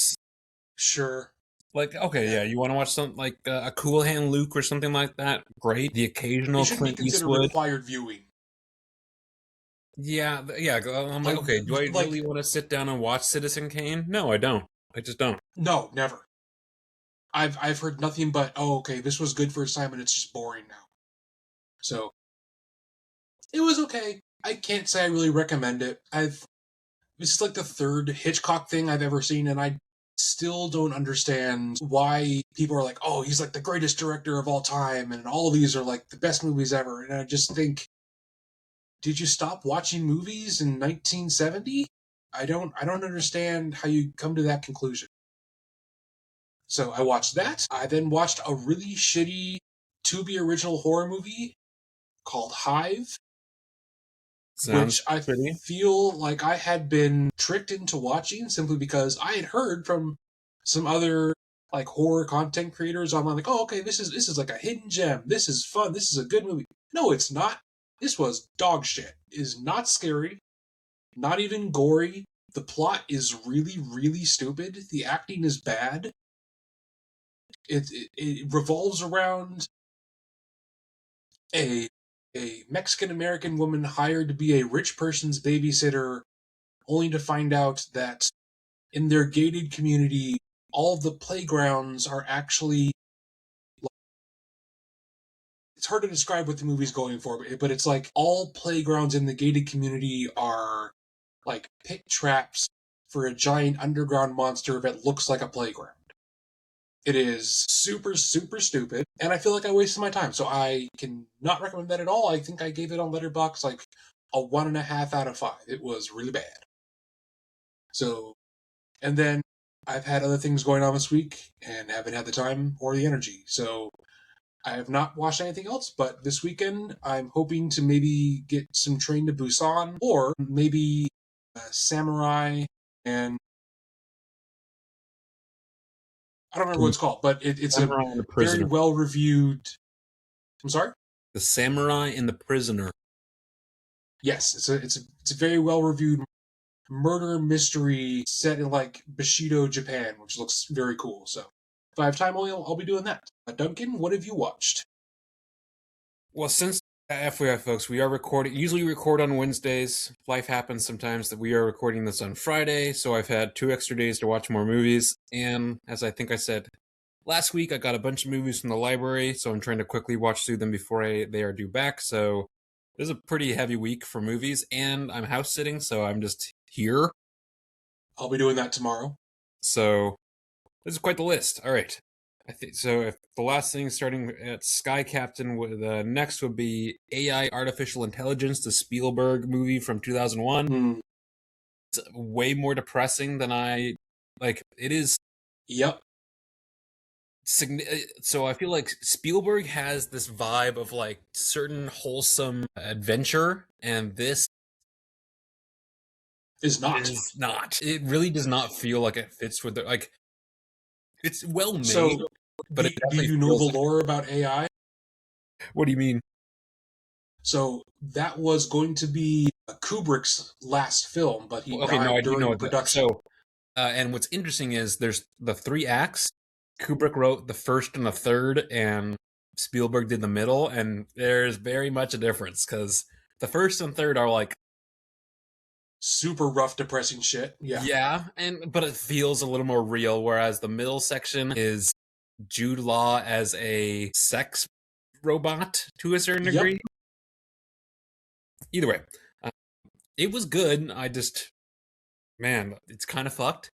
sure. okay, Yeah. yeah, you want to watch something like a Cool Hand Luke or something like that? Great. The It occasional should be Clint considered Eastwood. required viewing. Yeah, yeah. I'm like, Like, okay, do I like really want to sit down and watch Citizen Kane? No, I don't. I just don't. no, never. I've heard nothing but, oh, okay, this was good for its time, and it's just boring now. So it was okay. I can't say I really recommend it. This is like the third Hitchcock thing I've ever seen, and I still don't understand why people are like, oh, he's like the greatest director of all time, and all of these are like the best movies ever. And I just think, did you stop watching movies in 1970? I don't understand how you come to that conclusion. So I watched that. I then watched a really shitty Tubi original horror movie called Hive, Sounds which I pretty. feel like I had been tricked into watching simply because I had heard from some other like horror content creators online, like, oh, okay, this is like a hidden gem. This is fun. This is a good movie. No, it's not. This was dog shit. It is not scary, not even gory. The plot is really, really stupid. The acting is bad. It revolves around a Mexican American woman hired to be a rich person's babysitter, only to find out that in their gated community, all of the playgrounds are actually it's hard to describe what the movie's going for, but it's like all playgrounds in the gated community are like pit traps for a giant underground monster that looks like a playground. It is super, super stupid, and I feel like I wasted my time. So I can not recommend that at all. I think I gave it on Letterboxd like a 1.5 out of 5. It was really bad. So, and then I've had other things going on this week and haven't had the time or the energy. So I have not watched anything else, but this weekend I'm hoping to maybe get some Train to Busan or maybe Samurai, and I don't remember what it's called, but it's a Samurai and the very Prisoner. well reviewed. I'm sorry. The Samurai and the Prisoner. Yes, it's a very well reviewed murder mystery set in like Bushido, Japan, which looks very cool. So if I have time, I'll be doing that. Duncan, what have you watched? Well, since FYI, folks, we are recording. Usually, record on Wednesdays. Life happens sometimes that we are recording this on Friday, so I've had 2 extra days to watch more movies. And as I think I said last week, I got a bunch of movies from the library, so I'm trying to quickly watch through them before they are due back. So this is a pretty heavy week for movies, and I'm house sitting, so I'm just here. I'll be doing that tomorrow. So this is quite the list. All right. I think so. If the last thing starting at Sky Captain, the next would be AI Artificial Intelligence, the Spielberg movie from 2001. It's way more depressing than I like. It is. Yep. So I feel like Spielberg has this vibe of like certain wholesome adventure, and this Is not. is not. It really does not feel like it fits with the like. It's well made, So, but it do definitely you know the feels like. lore about AI? What do you mean? So that was going to be Kubrick's last film, but he Okay, no, I died do know during that. production. So, and what's interesting is there's the 3 acts. Kubrick wrote the first and the third, and Spielberg did the middle, and there's very much a difference because the first and third are like, Super rough, depressing shit. Yeah. yeah, but it feels a little more real, whereas the middle section is Jude Law as a sex robot to a certain Yep. degree. Either way, uh, it was good. Man, it's kind of fucked.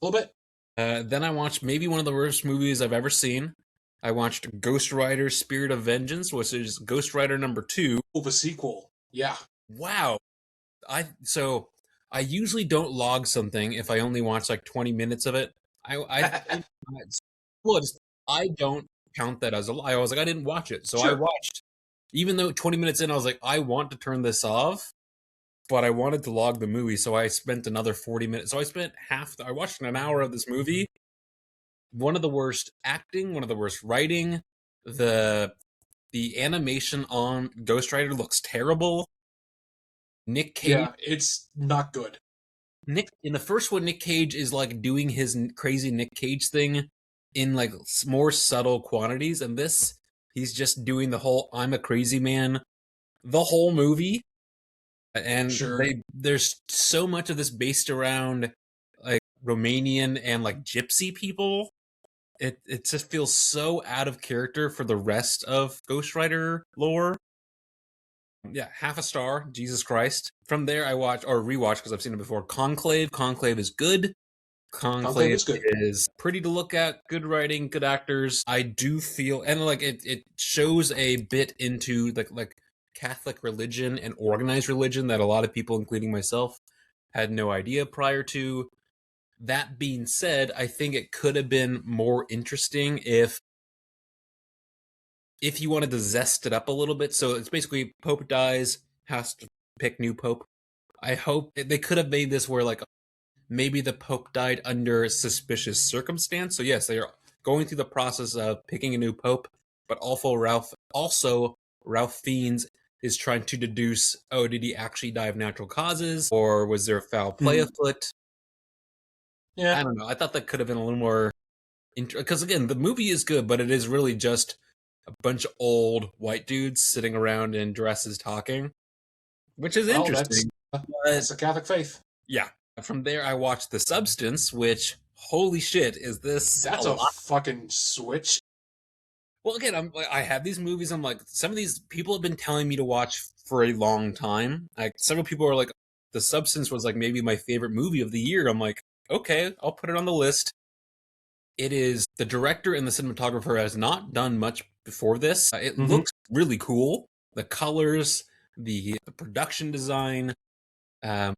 A little bit. Then I watched maybe one of the worst movies I've ever seen. I watched Ghost Rider: Spirit of Vengeance, which is Ghost Rider number 2. Of a sequel. Yeah. Wow. I usually don't log something if I only watch like 20 minutes of it. Well, I don't count that as a lie. I was like, I didn't watch it, so I Sure. watched. Even though 20 minutes in, I was like, I want to turn this off, but I wanted to log the movie, so I spent another 40 minutes. So I spent I watched an hour of this movie. One of the worst acting, one of the worst writing. The animation on Ghost Rider looks terrible. Nick Cage. Yeah, it's not good. Nick in the first one, Nick Cage is like doing his crazy Nick Cage thing in like more subtle quantities, and this he's just doing the whole "I'm a crazy man" the whole movie, and Sure. there's so much of this based around like Romanian and like gypsy people. It just feels so out of character for the rest of Ghost Rider lore. Yeah, half a star. Jesus Christ. From there, I watch or rewatch because I've seen it before. Conclave. Conclave is good. Conclave Conclave is good. is pretty to look at. Good writing, good actors. I do feel and like it shows a bit into like Catholic religion and organized religion that a lot of people, including myself, had no idea prior to. That being said, I think it could have been more interesting if you wanted to zest it up a little bit. So it's basically Pope dies, has to pick new Pope. I hope they could have made this where like maybe the Pope died under suspicious circumstance. So yes, they are going through the process of picking a new Pope, but also Ralph Fiennes is trying to deduce, oh, did he actually die of natural causes, or was there foul play afoot? Yeah. I don't know. I thought that could have been a little more because again, the movie is good, but it is really just a bunch of old white dudes sitting around in dresses talking, which is Well, interesting. But that's the Catholic faith. yeah, from there I watched The Substance, which holy shit, is this That's a a lot? fucking switch. Well, again, I have these movies. I'm like, some of these people have been telling me to watch for a long time. Like, several people are like, The Substance was like maybe my favorite movie of the year. I'm like, okay, I'll put it on the list. It is the director and the cinematographer has not done much before this. It Mm-hmm. looks really cool. The colors, the production design. Um,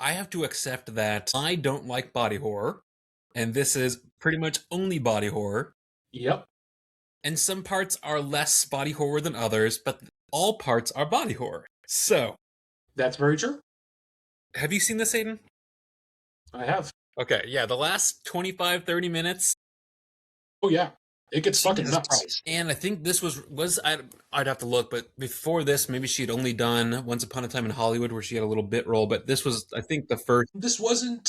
I have to accept that I don't like body horror, and this is pretty much only body horror. Yep, And some parts are less body horror than others, but all parts are body horror. So, that's very true. have you seen this, Aiden? I have. Okay, yeah, the last 25, 30 minutes, Oh yeah, it gets fucking Jesus nuts. Christ. And I think this was I'd have to look, but before this, maybe she had only done Once Upon a Time in Hollywood, where she had a little bit role. But this was, I think, the first This wasn't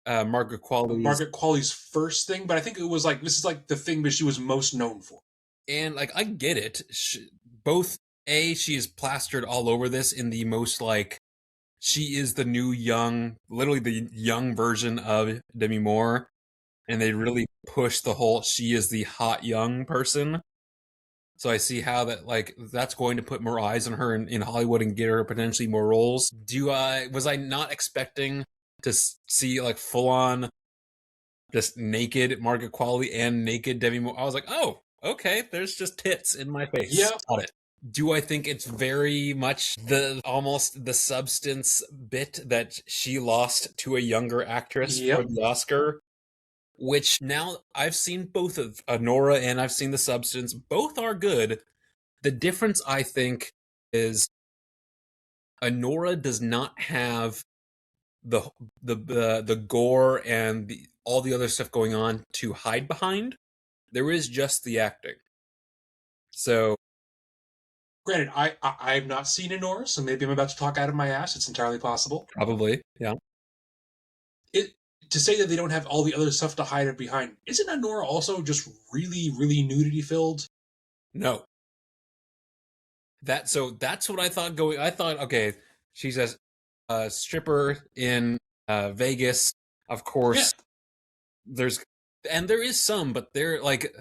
Margaret Qualley's, Margaret Qualley's first thing, but I think it was like this is like the thing that she was most known for. and like I get it. Both she is plastered all over this in the most like she is the new young, literally the young version of Demi Moore, and they really push the whole she is the hot young person. So I see how that like that's going to put more eyes on her in Hollywood and get her potentially more roles. Do I was I not expecting to see like full on just naked Margaret Qualley and naked Demi Moore? I was like, oh, okay, there's just tits in my face. Yeah, Got it. Do I think it's very much the almost the substance bit that she lost to a younger actress for yep. the Oscar? Which now I've seen both of Nora and I've seen the substance. Both are good. The difference, I think, is Nora does not have the the gore and all the other stuff going on to hide behind. There is just the acting. So Granted, I've not seen Honora, so maybe I'm about to talk out of my ass. It's entirely possible. probably, yeah. It to say that they don't have all the other stuff to hide it behind. Isn't Honora also just really, really nudity filled? No, that's what I thought going. I thought, okay, she's a stripper in Vegas. Of Yeah. course, there's and there is some, but they're like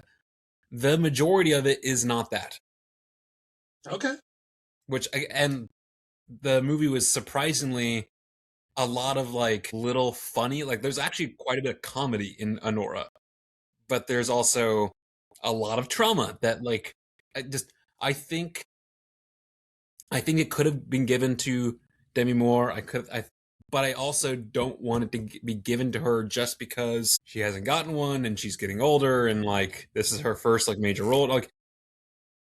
the majority of it is not that. Okay. Which and the movie was surprisingly a lot of like little funny. Like there's actually quite a bit of comedy in Honora, but there's also a lot of trauma that like I just I think I think it could have been given to Demi Moore. But I also don't want it to be given to her just because she hasn't gotten one and she's getting older and like this is her first like major role. Like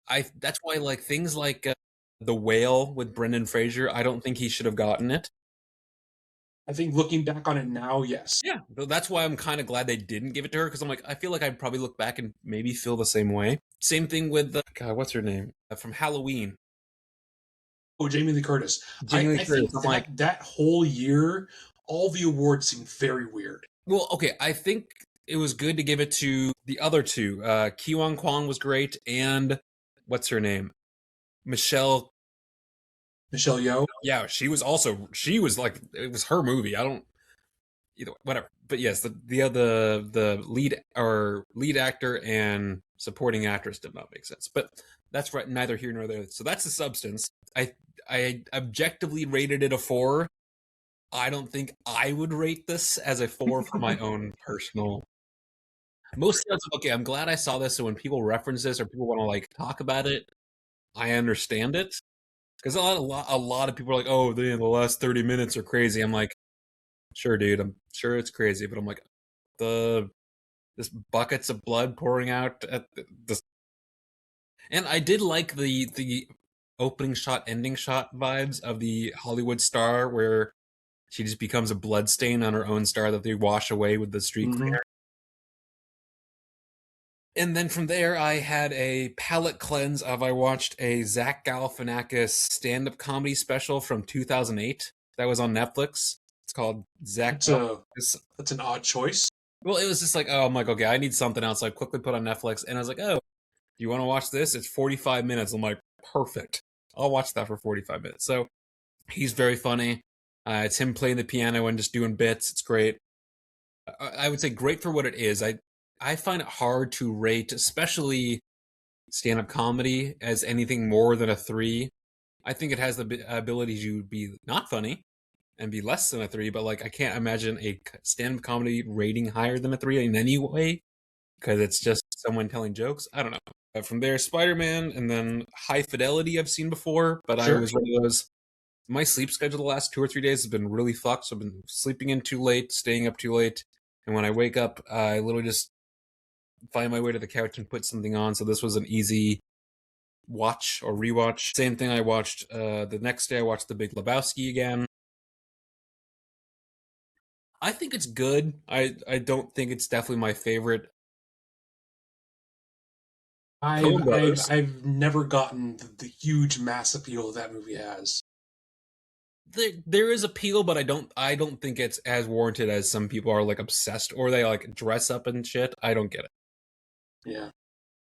I that's why like things like The Whale with Brendan Fraser, I don't think he should have gotten it. I think looking back on it now, yes. Yeah, that's why I'm kind of glad they didn't give it to her because I'm like I feel like I'd probably look back and maybe feel the same way. Same thing with God, what's her name from Halloween, Oh, Jamie Lee Curtis. Jamie Lee I Curtis. think I'm like, that whole year, all the awards seemed very weird. well, okay, I think it was good to give it to the other two. Kiwon Kwan was great, and what's her name, Michelle. Michelle Yeoh. Yeah, she was like it was her movie. I don't either whatever. But yes, the lead or lead actor and supporting actress did not make sense. But that's right, neither here nor there. So that's the substance. I objectively rated it a 4. I don't think I would rate this as a 4 for my own personal. Mostly, okay. I'm glad I saw this, so when people reference this or people want to like talk about it, I understand it because a lot of people are like, "Oh, the last 30 minutes are crazy." I'm like, "Sure, dude. I'm sure it's crazy," but I'm like, the this buckets of blood pouring out at the and I did like the opening shot, ending shot vibes of the Hollywood star where she just becomes a blood stain on her own star that they wash away with the street Mm-hmm. cleaner. And then from there, I had a palate cleanse of I watched a Zach Galifianakis stand-up comedy special from 2008 that was on Netflix. It's called Zach That's a Galifianakis. that's an odd choice. Well, it was just like, oh, I'm like, okay, I need something else. So I quickly put on Netflix, and I was like, oh, you want to watch this? It's 45 minutes. I'm like, perfect. I'll watch that for 45 minutes. So he's very funny. It's him playing the piano and just doing bits. It's great. I would say great for what it is. I find it hard to rate, especially stand-up comedy as anything more than a 3. I think it has the ability to be not funny and be less than a 3, but like I can't imagine a stand-up comedy rating higher than a 3 in any way because it's just someone telling jokes. I don't know. From there, Spider-Man, and then High Fidelity I've seen before, but I Sure. was one of those. My sleep schedule the last 2 or 3 days has been really fucked. So I've been sleeping in too late, staying up too late, and when I wake up, I literally just find my way to the couch and put something on. So this was an easy watch or rewatch. Same thing I watched the next day. I watched The Big Lebowski again. I think it's good. I don't think it's definitely my favorite I've Coen I've Brothers. I've never gotten the huge mass appeal that movie has. There is appeal, but I don't think it's as warranted as some people are like obsessed or they like dress up and shit. I don't get it. Yeah.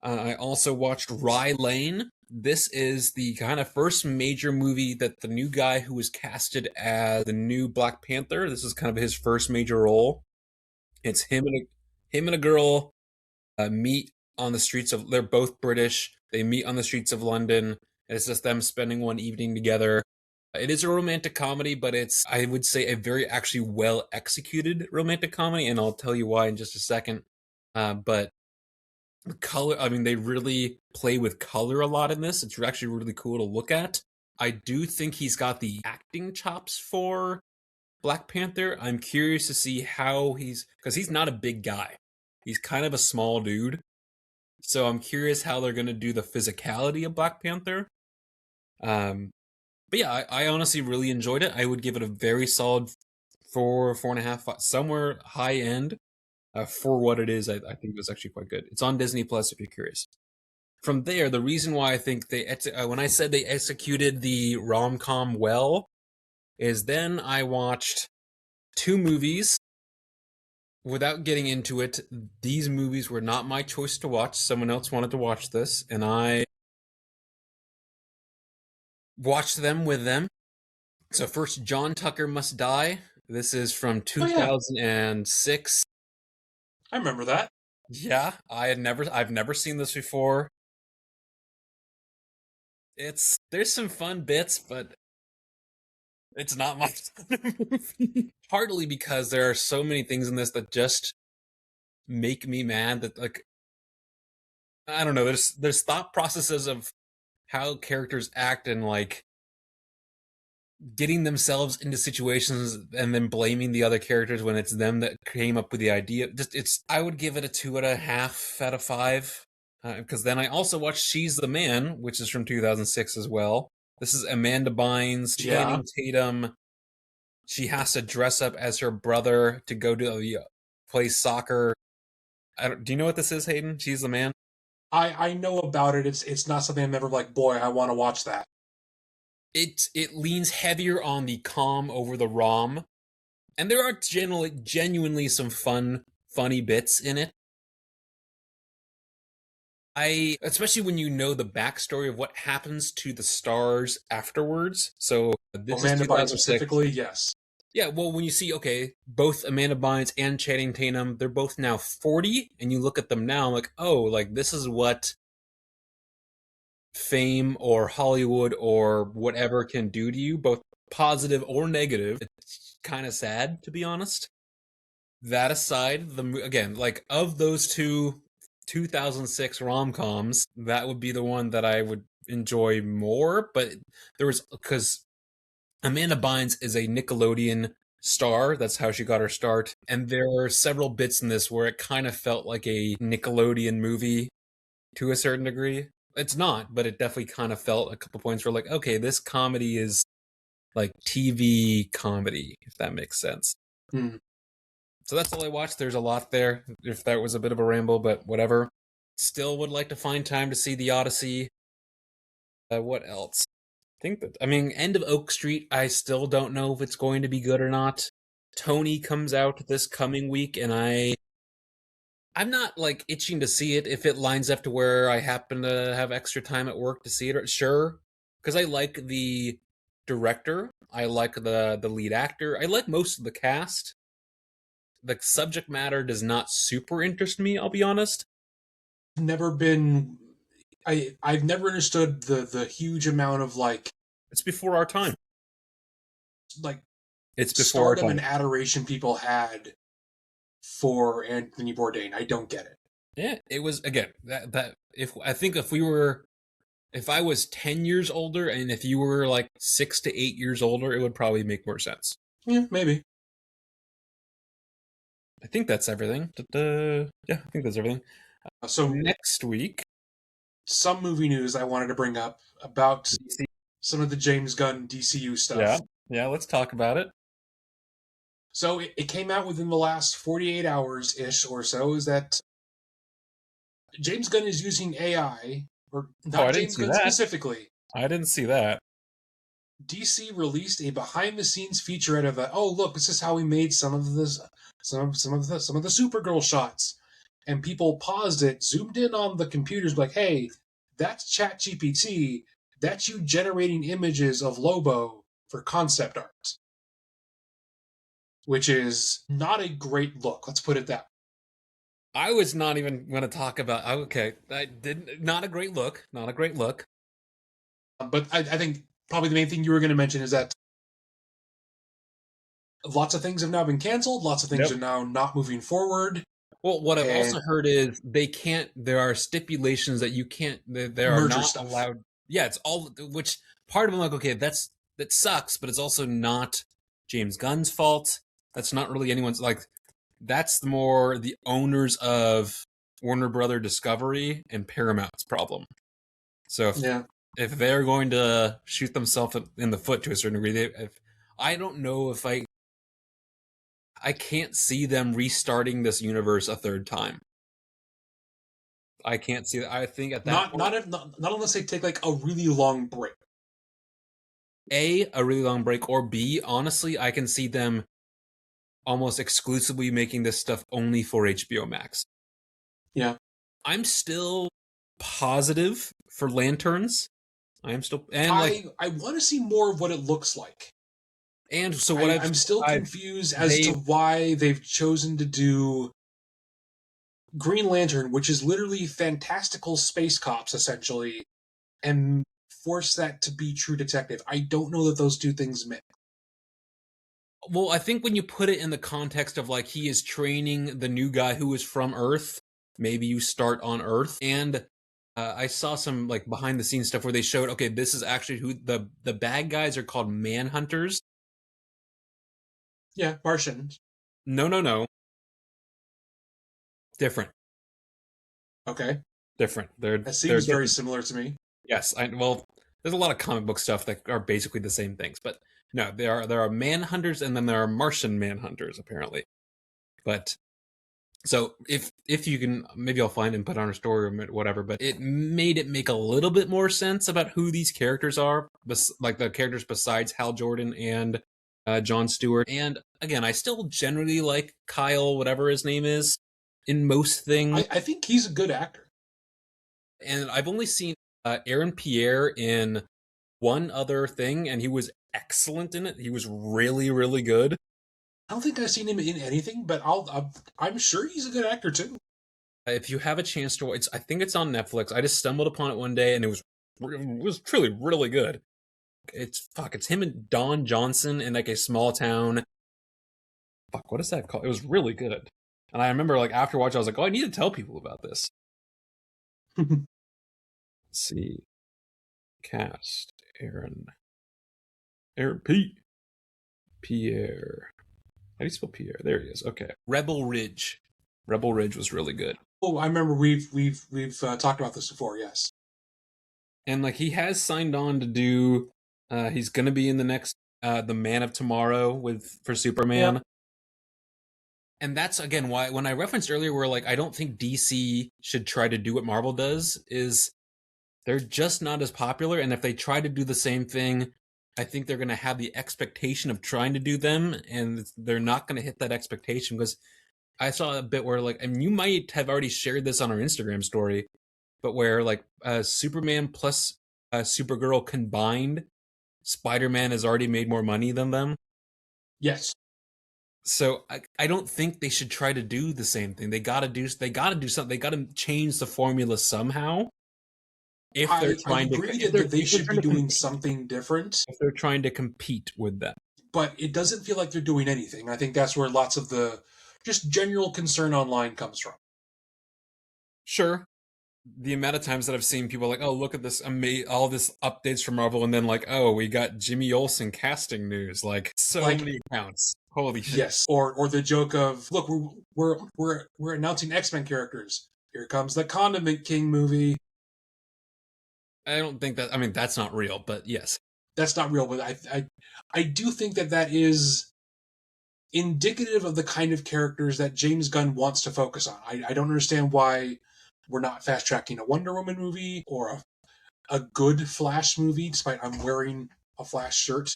I also watched Rye Lane. This is the kind of first major movie that the new guy who was casted as the new Black Panther. This is kind of his first major role. It's him and a girl meet on the streets of. They're both British. They meet on the streets of London, and it's just them spending one evening together. It is a romantic comedy, but it's, I would say, a very actually well executed romantic comedy, and I'll tell you why in just a second. But the color, I mean, they really play with color a lot in this. It's actually really cool to look at. I do think he's got the acting chops for Black Panther. I'm curious to see how because he's not a big guy. He's kind of a small dude. So I'm curious how they're going to do the physicality of Black Panther. Um, but yeah, I honestly really enjoyed it. I would give it a very solid 4.5, somewhere high end. For what it is, I think it was actually quite good. It's on Disney Plus if you're curious. From there, the reason why I think when I said they executed the rom com well, is then I watched 2 movies. Without getting into it, these movies were not my choice to watch. Someone else wanted to watch this, and I watched them with them. So first, John Tucker Must Die. This is from Oh yeah, 2006. I remember that. Yeah, I've never seen this before. There's some fun bits, but it's not my kind of movie. Partly because there are so many things in this that just make me mad. That like I don't know. There's thought processes of how characters act and like getting themselves into situations and then blaming the other characters when it's them that came up with the idea. Just it's I would give it a 2.5 out of 5 because then I also watched She's the Man, which is from 2006 as well. This is Amanda Bynes, Yeah. Channing Tatum. She has to dress up as her brother to go to play soccer. Do you know what this is, Hayden? She's the Man. I know about it. It's not something I'm ever like, boy, I want to watch that. It leans heavier on the calm over the rom, and there are genuinely some funny bits in it. I especially when you know the backstory of what happens to the stars afterwards. So this is Amanda Bynes 2006. specifically, yes. Yeah, well, when you see, okay, both Amanda Bynes and Channing Tatum, they're both now 40, and you look at them now, like, oh, like this is what fame or Hollywood or whatever can do to you, both positive or negative. It's kind of sad, to be honest. That aside, again, like of those 2006 rom coms, that would be the one that I would enjoy more. But there was because Amanda Bynes is a Nickelodeon star. That's how she got her start. And there were several bits in this where it kind of felt like a Nickelodeon movie to a certain degree. It's not, but it definitely kind of felt a couple points where like, okay, this comedy is like TV comedy, if that makes sense. Hmm. So that's all I watched. There's a lot there. If that was a bit of a ramble, but whatever. Still would like to find time to see The Odyssey. What else? I mean, End of Oak Street, I still don't know if it's going to be good or not. Tony comes out this coming week, and I'm not like itching to see it if it lines up to where I happen to have extra time at work to see it. Sure, because I like the director, I like the lead actor, I like most of the cast. The subject matter does not super interest me. I'll be honest. Never been I've never understood the huge amount of It's before our time. like It's before our stardom and time. adoration people had for Anthony Bourdain. I don't get it. Yeah, it was again that if I think if I was 10 years older and if you were like 6 to 8 years older, it would probably make more sense. Yeah, maybe. I think that's everything. Da-da. Yeah, I think that's everything. So Next week, some movie news I wanted to bring up about DC. some of the James Gunn DCU Yeah, stuff. yeah. Let's talk about it. So it came out within the last 48 hours ish or so. Is that James Gunn is using AI, or Oh, not I didn't James see Gunn that. specifically. I didn't see that. DC released a behind the scenes featurette of oh look, this is how we made some of this, some of the Supergirl shots, and people paused it, zoomed in on the computers, like, hey, that's ChatGPT. That's you generating images of Lobo for concept art, which is not a great look. Let's put it that way. I was not even going to talk about. Okay, I didn't. Not a great look. Not a great look. But I think probably the main thing you were going to mention is that lots of things have now been canceled. Lots of things Yep. are now not moving forward. Well, what I've And also heard is they can't. There are stipulations that you can't. There are merger not stuff. allowed. Yeah, it's all. Which part of them like okay, that sucks, but it's also not James Gunn's fault. That's not really anyone's like. That's more the owners of Warner Brother Discovery and Paramount's problem. So Yeah. if they're going to shoot themselves in the foot to a certain degree, I don't know if I can't see them restarting this universe a third time. I can't see that. I think at that Not point, not if not unless they take like a really long break. A really long break, or B, honestly, I can see them almost exclusively making this stuff only for HBO Max. Yeah. I'm still positive for Lanterns. I am still and like I want to see more of what it looks like. and so what I'm still I've confused as to they why they've chosen to do Green Lantern, which is literally fantastical space cops essentially, and force that to be True Detective. I don't know that those two things mix. well, I think when you put it in the context of like he is training the new guy who is from Earth, maybe you start on Earth. And I saw some like behind the scenes stuff where they showed, okay, this is actually who the bad guys are called Manhunters. Yeah, Martian. No, no, no, different, Okay. different. That They're seems very different. similar to me. Yes, well, there's a lot of comic book stuff that are basically the same things, but no, there are Manhunters and then there are Martian Manhunters apparently. But so if you can, maybe I'll find and put on a story or whatever. But it made it make a little bit more sense about who these characters are, like the characters besides Hal Jordan and John Stewart. And again, I still generally like Kyle, whatever his name is, in most things. I think he's a good actor. And I've only seen Aaron Pierre in one other thing, and he was excellent in it. He was really, really good. I don't think I've seen him in anything, but I'm sure he's a good actor too. If you have a chance to watch, I think it's on Netflix. I just stumbled upon it one day, and it was truly really good. It's him and Don Johnson in like a small town. Fuck, what is that called? It was really good. And I remember like after watching, I was like, oh, I need to tell people about this. Let's see, cast Aaron Pierre. How do you spell Pierre? There he is. Okay, Rebel Ridge. Rebel Ridge was really good. Oh, I remember we've talked about this before. Yes. And like he has signed on to do he's gonna be in the next the Man of Tomorrow for Superman. Yep. And that's again why when I referenced earlier where like I don't think DC should try to do what Marvel does is they're just not as popular, and if they try to do the same thing, I think they're gonna have the expectation of trying to do them, and they're not gonna hit that expectation because I saw a bit where like, and you might have already shared this on our Instagram story, but where like Superman plus Supergirl combined, Spider-Man has already made more money than them. Yes. So I don't think they should try to do the same thing. They gotta do something. They gotta change the formula somehow. if they're I trying to agree if that they they're should be trying to doing compete, something different, if they're trying to compete with that. but it doesn't feel like they're doing anything. I think that's where lots of the just general concern online comes from. Sure, the amount of times that I've seen people like, oh, look at this, all this updates from Marvel, and then like, oh, we got Jimmy Olsen casting news, like so Like, many accounts. Holy shit! yes, or the joke of, look, we're announcing X-Men characters. Here comes the Condiment King movie. I don't think that. I mean, that's not real, but yes, That's not real, but I do think that that is indicative of the kind of characters that James Gunn wants to focus on. I don't understand why we're not fast tracking a Wonder Woman movie or a good Flash movie, despite I'm wearing a Flash shirt.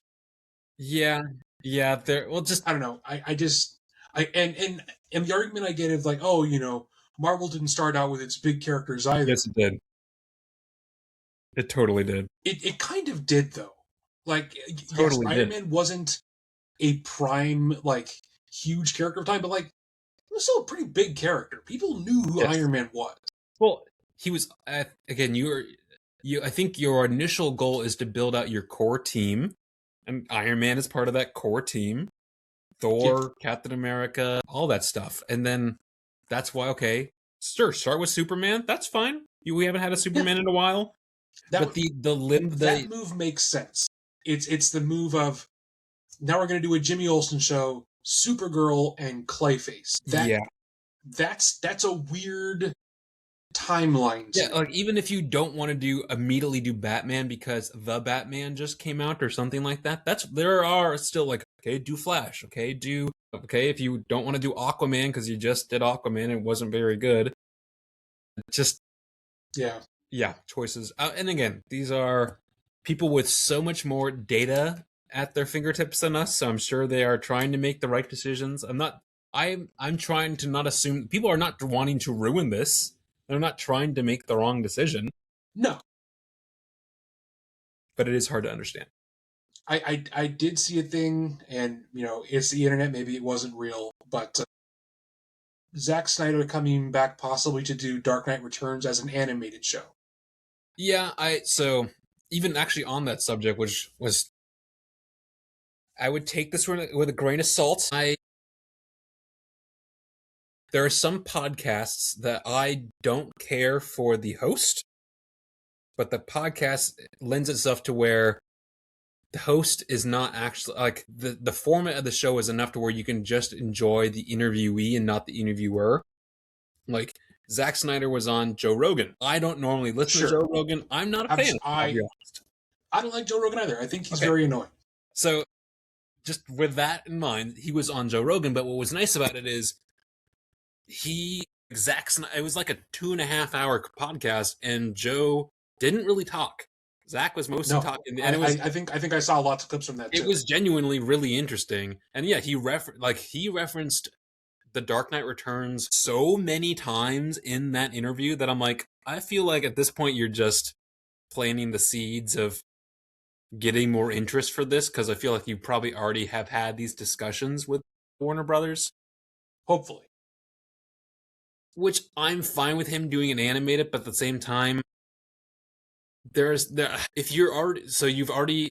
yeah, yeah. There. Well, just I don't know. I just I and the argument I get is like, oh, Marvel didn't start out with its big characters either. yes, it did. It totally did. It kind of did though. Like, yes, Totally Iron did. Man wasn't a prime like huge character of time, but like he was still a pretty big character. People knew who Yes. Iron Man was. Well, he was again. You. I think your initial goal is to build out your core team, and Iron Man is part of that core team. Thor, Captain America, all that stuff, and then that's why okay, sure, start with Superman. That's fine. We haven't had a Yeah, Superman in a while, that but that move makes sense. It's the move of now we're going to do a Jimmy Olsen show, Supergirl and Clayface. yeah. That's a weird timeline to Yeah, me. like even if you don't want to immediately do Batman because the Batman just came out or something like that, there are still like okay, do Flash, okay if you don't want to do Aquaman because you just did Aquaman and it wasn't very good, just Yeah. yeah, choices. And again, these are people with so much more data at their fingertips than us, so I'm sure they are trying to make the right decisions. I'm trying to not assume people are not wanting to ruin this. They're not trying to make the wrong decision, No. but it is hard to understand. I did see a thing, and it's the internet. Maybe it wasn't real, but Zack Snyder coming back possibly to do Dark Knight Returns as an animated show. Yeah, so even actually on that subject, which was I would take this with a grain of salt. There are some podcasts that I don't care for the host, but the podcast lends itself to where the host is not actually like the format of the show is enough to where you can just enjoy the interviewee and not the interviewer. Like Zack Snyder was on Joe Rogan. I don't normally listen to Sure. Joe Rogan. I'm not a fan. I'll be honest. I don't like Joe Rogan either. I think he's Okay. very annoying. So just with that in mind, he was on Joe Rogan. But what was nice about it is Zack Snyder, it was like a 2.5 hour podcast, and Joe didn't really talk. Zach was mostly talking, and I think I saw lots of clips from that too. It was genuinely really interesting, and yeah, he referenced The Dark Knight Returns so many times in that interview that I'm like, I feel like at this point you're just planting the seeds of getting more interest for this because I feel like you probably already have had these discussions with Warner Brothers. Hopefully. Which I'm fine with him doing an animated, but at the same time, if you're already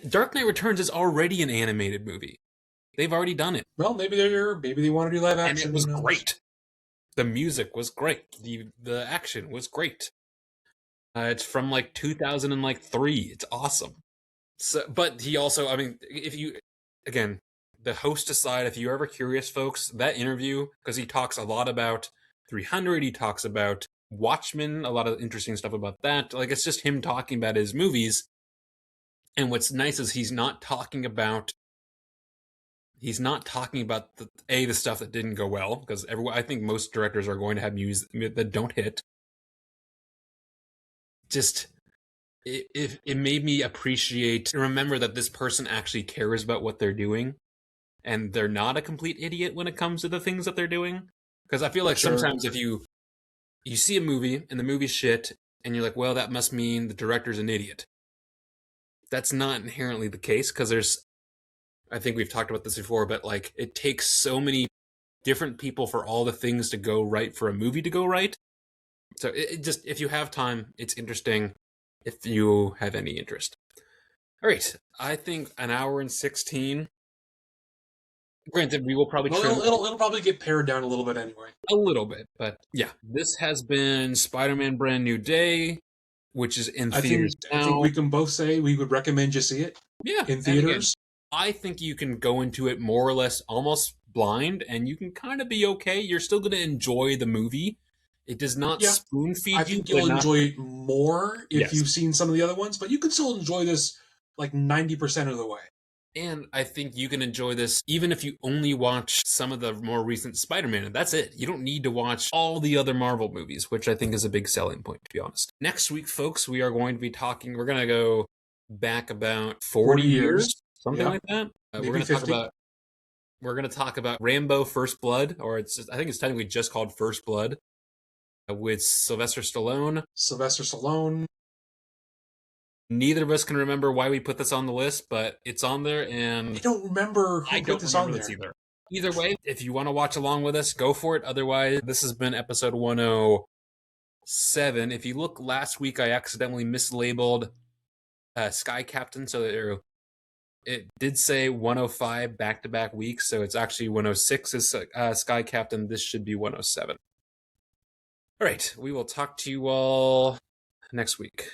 Dark Knight Returns is already an animated movie. They've already done it. Well, maybe they want to do live action. And it was great. The music was great. The action was great. It's from like 2003. It's awesome. So, but he also, I mean, again, the host aside, if you're ever curious, folks, that interview, because he talks a lot about 300, he talks about Watchmen, a lot of interesting stuff about that. Like, it's just him talking about his movies. And what's nice is he's not talking about the stuff that didn't go well, because I think most directors are going to have movies that don't hit. Just it made me appreciate and remember that this person actually cares about what they're doing, and they're not a complete idiot when it comes to the things that they're doing. Because I feel like sometimes if you see a movie and the movie's shit, and you're like, well, that must mean the director's an idiot. That's not inherently the case, because I think we've talked about this before, but like it takes so many different people for all the things to go right for a movie to go right. So it just, if you have time, it's interesting. if you have any interest. All right, I think an hour and 16. Granted, we will probably Well, trim it'll probably get pared down a little bit anyway. a little bit, but yeah, this has been Spider-Man Brand New Day, which is in theaters I think now. we can both say we would recommend you see it Yeah, in and again, theaters. I think you can go into it more or less almost blind, and you can kind of be okay. You're still going to enjoy the movie. It does not Yeah, spoon I feed you, think but you'll enough. enjoy it more if Yes. you've seen some of the other ones, but you can still enjoy this like 90% of the way. And I think you can enjoy this even if you only watch some of the more recent Spider-Man, and that's it. You don't need to watch all the other Marvel movies, which I think is a big selling point, to be honest. Next week, folks, we are going to be talking, we're going to go back about 40 40 years. years, something Yeah, like that. maybe 50. We're going to talk about Rambo First Blood, or I think it's technically just called First Blood, with Sylvester Stallone. Sylvester Stallone. Neither of us can remember why we put this on the list, but it's on there, I and don't remember I who put don't this on remember this there. either. Either way, if you want to watch along with us, go for it. Otherwise, this has been episode 107. If you look last week, I accidentally mislabeled Sky Captain, so it did say 105 back-to-back weeks, so it's actually 106 is Sky Captain. This should be 107. All right, we will talk to you all next week.